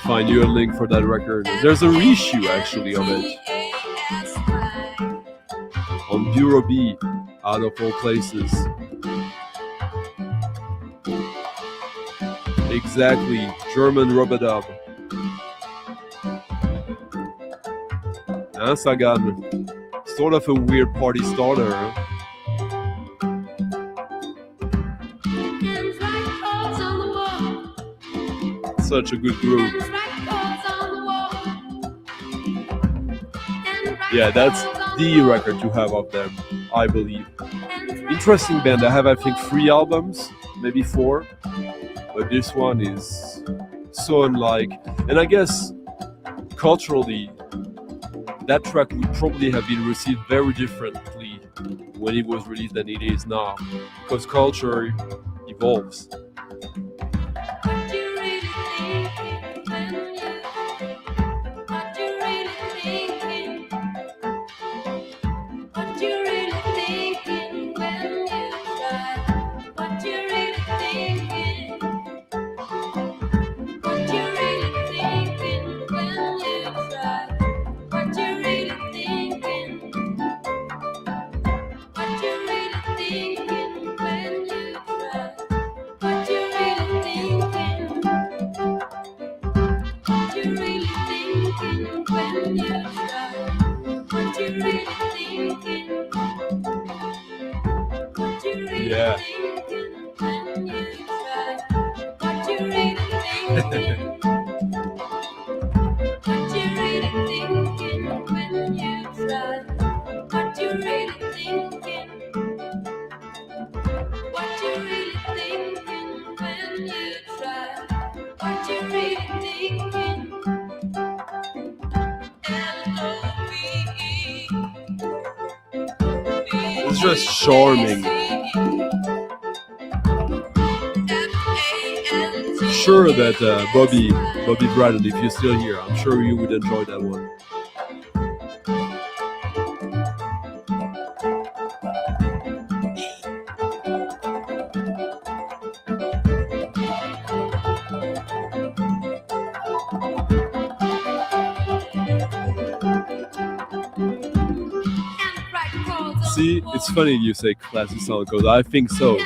Find you a link for that record. There's a reissue actually of it on Bureau B, out of all places. Exactly, German rubber-dub. Sagan, sort of a weird party starter. Such a good group. Yeah, that's the record to have of them, I believe. Interesting band. I have, I think, 3 albums, maybe 4. But this one is so unlike. And I guess culturally, that track would probably have been received very differently when it was released than it is now. Because culture evolves. Yeah. It's just charming. Sure that Bobby Bradley, if you're still here, I'm sure you would enjoy that one. See, it's funny you say classy sound because I think so.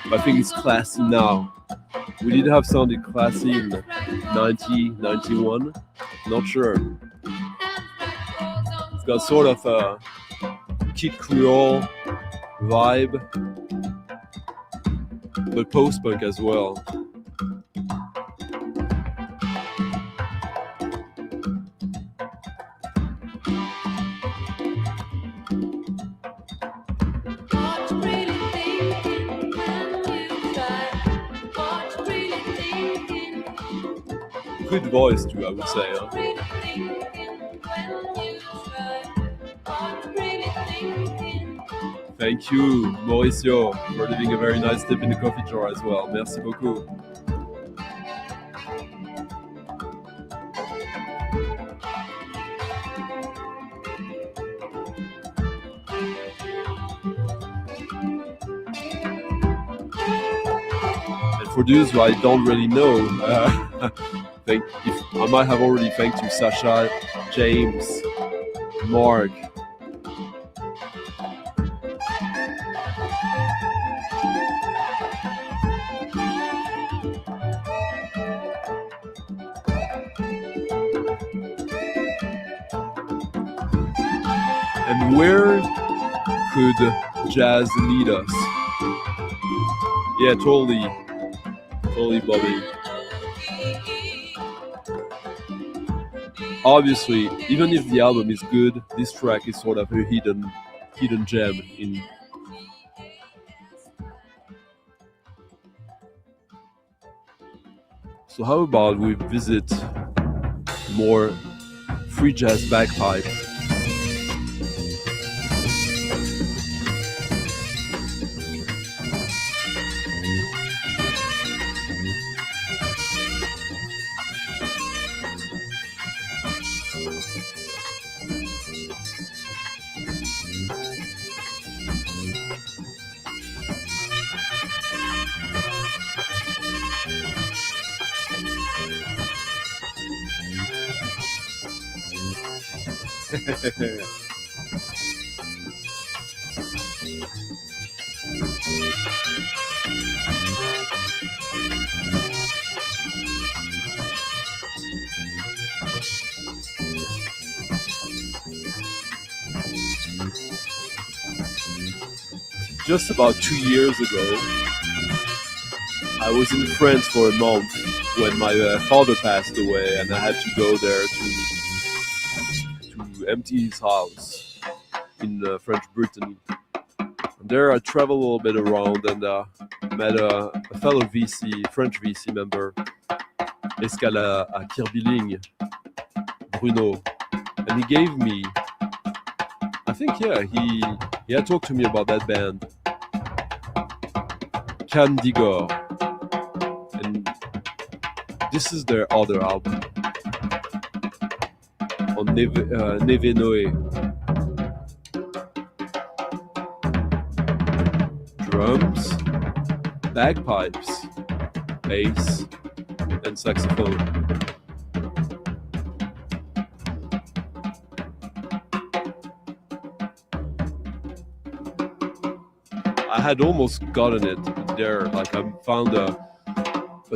I think it's classy now. We did have sounded classy in 1991. Not sure. It's got sort of a Kid Creole vibe, but post-punk as well. Good voice too, I would say. Huh? Thank you, Mauricio, for leaving a very nice tip in the coffee jar as well. Merci beaucoup. And for those who I don't really know, I might have already thanked you, Sasha, James, Mark. And where could jazz lead us? Yeah, totally, Bobby. Obviously, even if the album is good, this track is sort of a hidden gem in. So how about we visit more free jazz bagpipe? Just about 2 years ago, I was in France for a month when my father passed away, and I had to go there to empty his house in French Brittany. And there I traveled a little bit around and met a fellow VC, French VC member, escale à Kirbyling, Bruno, and he gave me, I think, yeah, he had talked to me about that band, Candigore, and this is their other album, on Neve Noé. Drums, bagpipes, bass, and saxophone. I had almost gotten it there, like I found a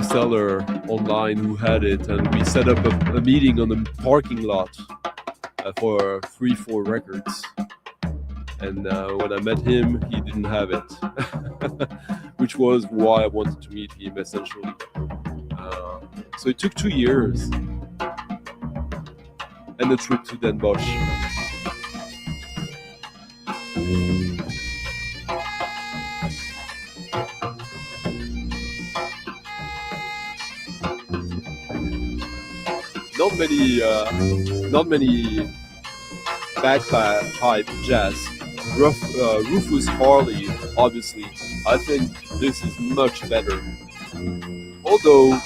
seller online who had it, and we set up a meeting on the parking lot for 3-4 records. And when I met him, he didn't have it. which was why I wanted to meet him essentially. So it took 2 years and a trip to Den Bosch. Not many bagpipe jazz. Rufus Harley, obviously. I think this is much better. Although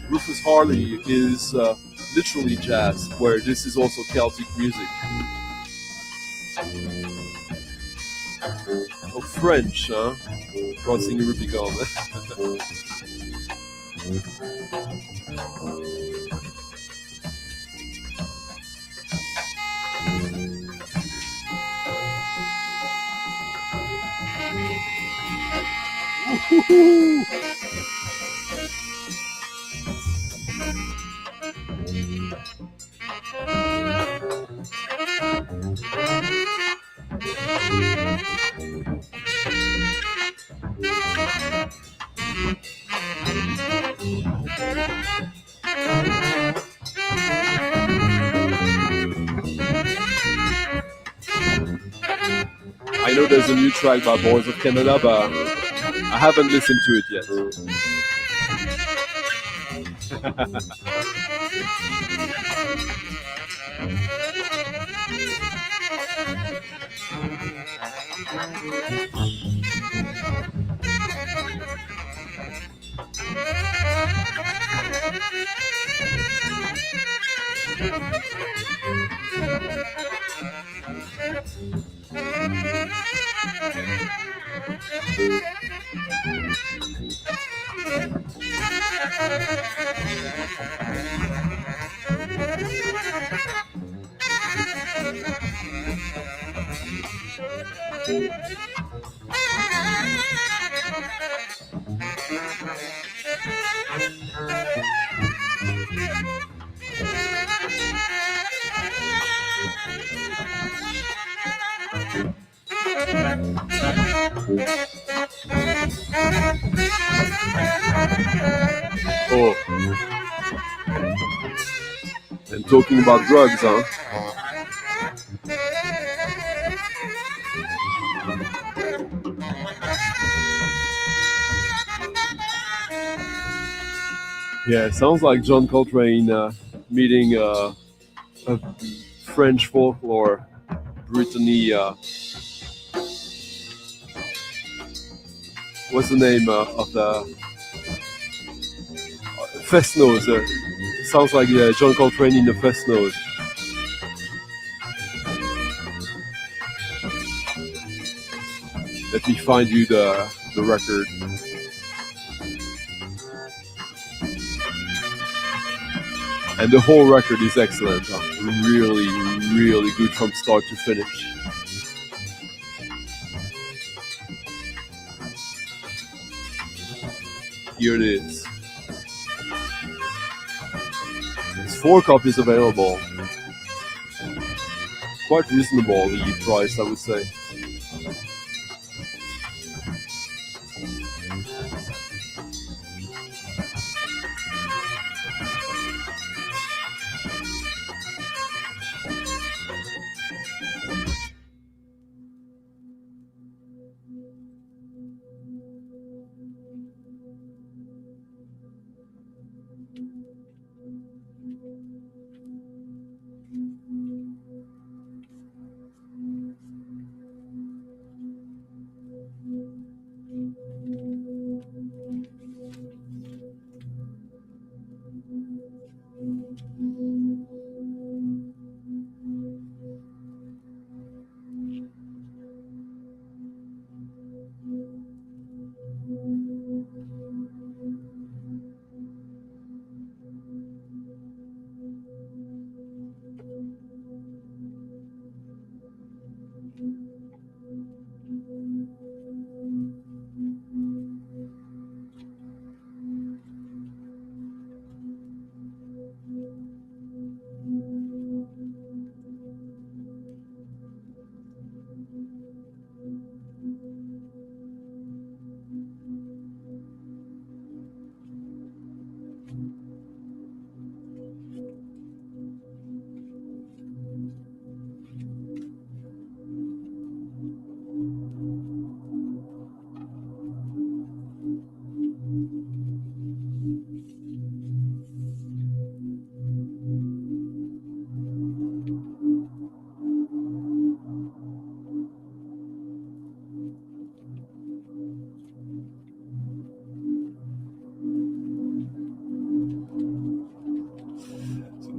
Rufus Harley is literally jazz, where this is also Celtic music. Oh, French, huh? Crossing Rubicon. I know there's a new track by Boys of Canada, but I haven't listened to it yet. Oh. And talking about drugs, huh? Yeah, sounds like John Coltrane meeting a French folklore, Brittany. What's the name of the Fest-Nose? Sounds like John Coltrane in the Fest-Nose. Let me find you the record. And the whole record is excellent. Really, really good from start to finish. Here it is. There's 4 copies available. Quite reasonably priced, I would say.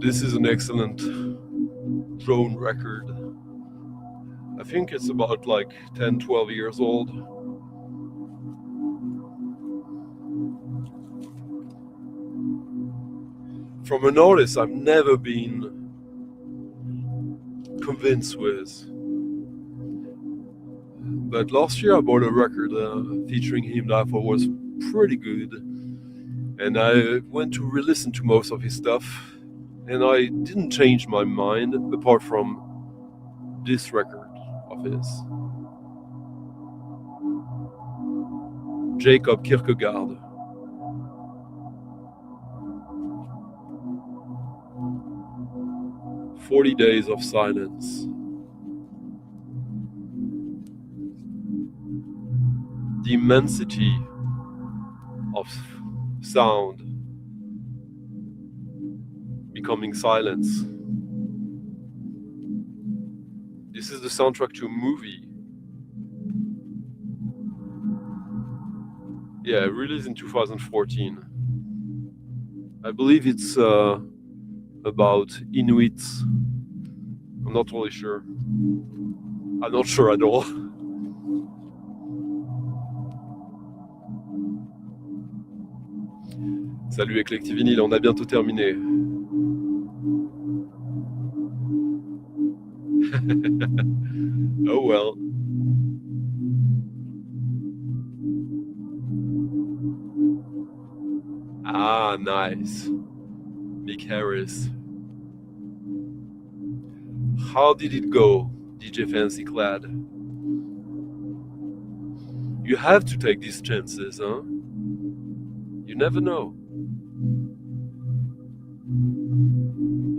This is an excellent drone record. I think it's about like 10, 12 years old. From an artist I've never been convinced with. But last year I bought a record featuring him that I thought was pretty good. And I went to re-listen to most of his stuff. And I didn't change my mind apart from this record of his. Jacob Kierkegaard. "40 Days of Silence." The immensity of sound becoming silence. This is the soundtrack to a movie. Yeah, released in 2014. I believe it's about Inuits. I'm not totally sure. I'm not sure at all. Salut Eclectic Vinyl, on a bientôt terminé. Oh well. Ah, nice. Mick Harris. How did it go, DJ Fancy Clad? You have to take these chances, huh? You never know.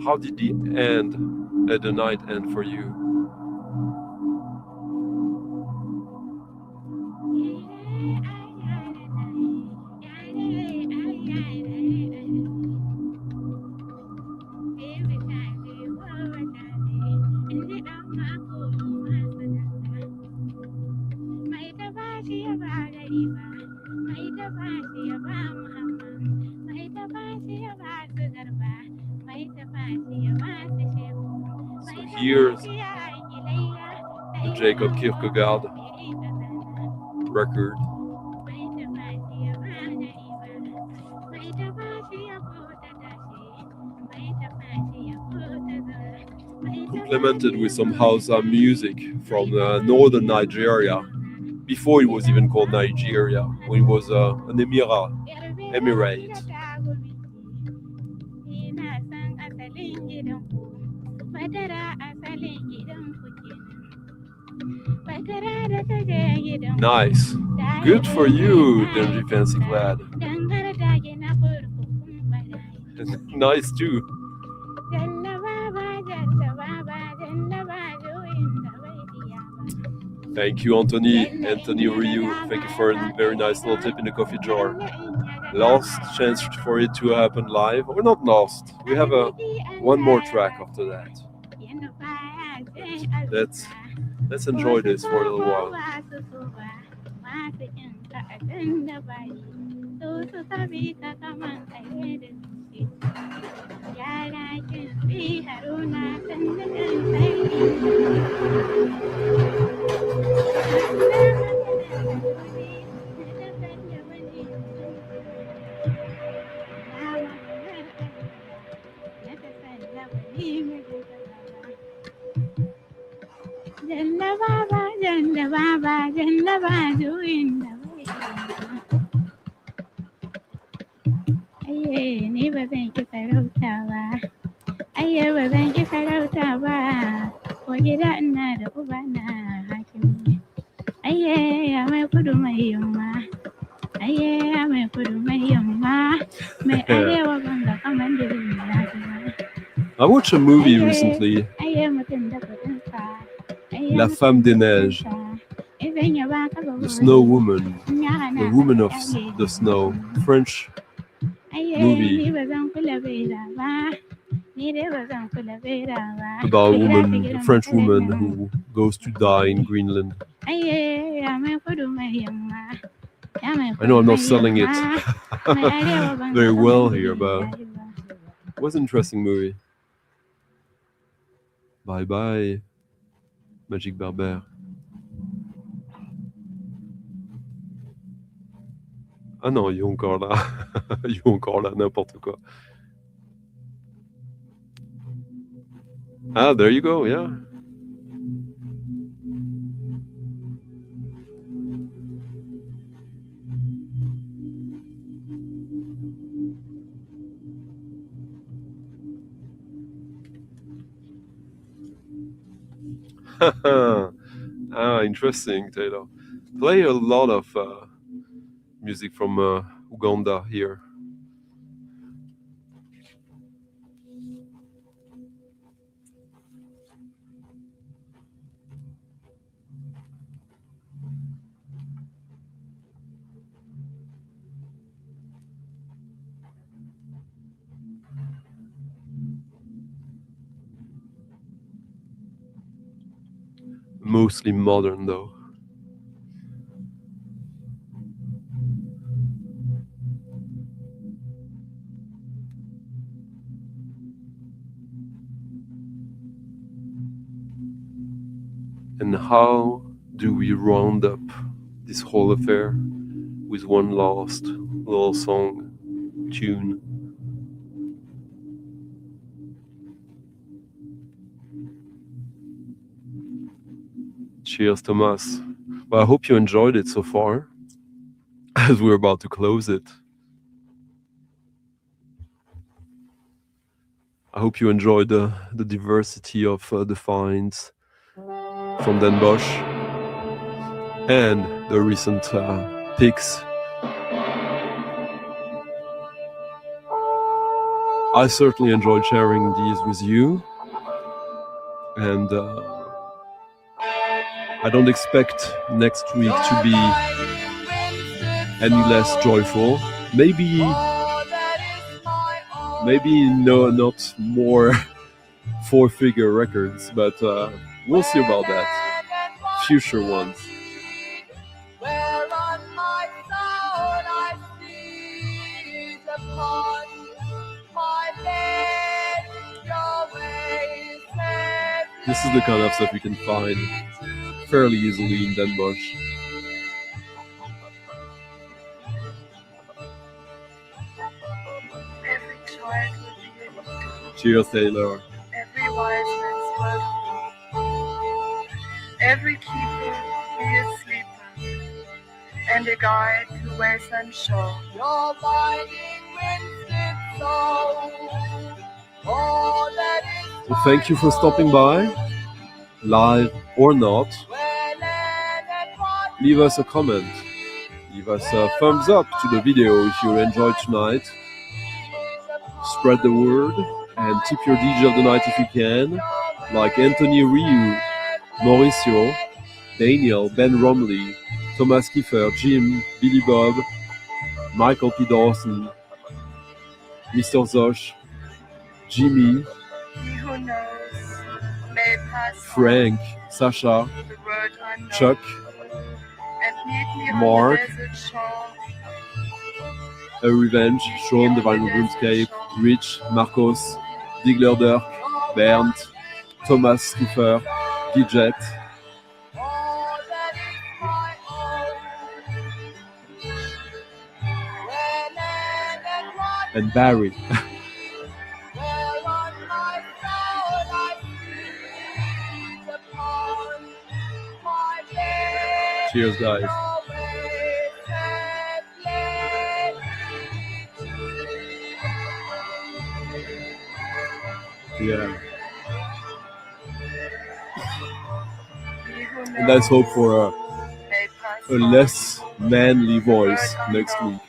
How did the night end for you? So here's the Jacob Kierkegaard record. Complemented with some Hausa music from northern Nigeria, before it was even called Nigeria, when it was an emirate. Nice. Good for you, Denji Fancy Clad. Nice too. Thank you, Anthony Ryu. Thank you for a very nice little tip in the coffee jar. Last chance for it to happen live. We're not lost. We have one more track after that. Let's enjoy this for a little while. I watched a movie recently, La Femme des Neiges, the Snow Woman, the Woman of the Snow, French movie about a French woman who goes to die in Greenland. I know I'm not selling it very well here, but it was an interesting movie. Bye bye, Magic Berbère. Ah non, il est encore là. Il est encore là, n'importe quoi. Ah, there you go, yeah. Ah, interesting, Taylor. Play a lot of music from Uganda here. Mostly modern, though. And how do we round up this whole affair with one last little song, tune? Cheers, Thomas. Well, I hope you enjoyed it so far, as we're about to close it. I hope you enjoyed the diversity of the finds from Den Bosch and the recent picks. I certainly enjoyed sharing these with you, and I don't expect next week to be any less joyful. Maybe no, not more four-figure records, but we'll see about that. Future ones. This is the kind of stuff you can find fairly easily in Den Bosch. Cheers, Taylor. Every wise man's word. Every keeper be a sleeper, and a guide to ways unsure. Your binding winsted soul. All that is. Well, thank you for stopping by, live or not. Leave us a comment. Leave us a thumbs up to the video if you enjoyed tonight. Spread the word and tip your DJ of the night if you can, like Anthony Ryu, Mauricio, Daniel, Ben Romley, Thomas Kiefer, Jim, Billy Bob, Michael P. Dawson, Mr. Zosh, Jimmy, Frank, Sasha, Chuck, Mark, A Revenge, Sean, The Vinyl Dreamscape, Rich, Marcos, Digler Dirk, Bernd, Thomas Skiffer, Gidget, and Barry. Cheers, guys. Yeah. And let's hope for a less manly voice next week.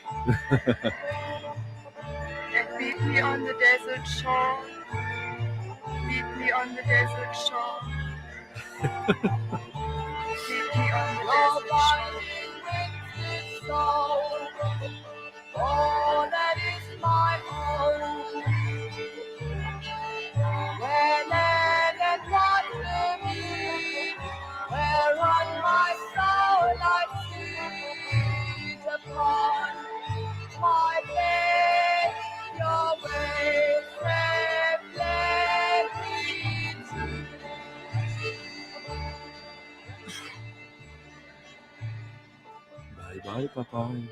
Meet me on the desert shore. Meet me on the desert shore. Meet me on the desert shore. All that is my own. Where land and water meet, where on my soul I feed upon my bed, your waves have led me to. Bye bye.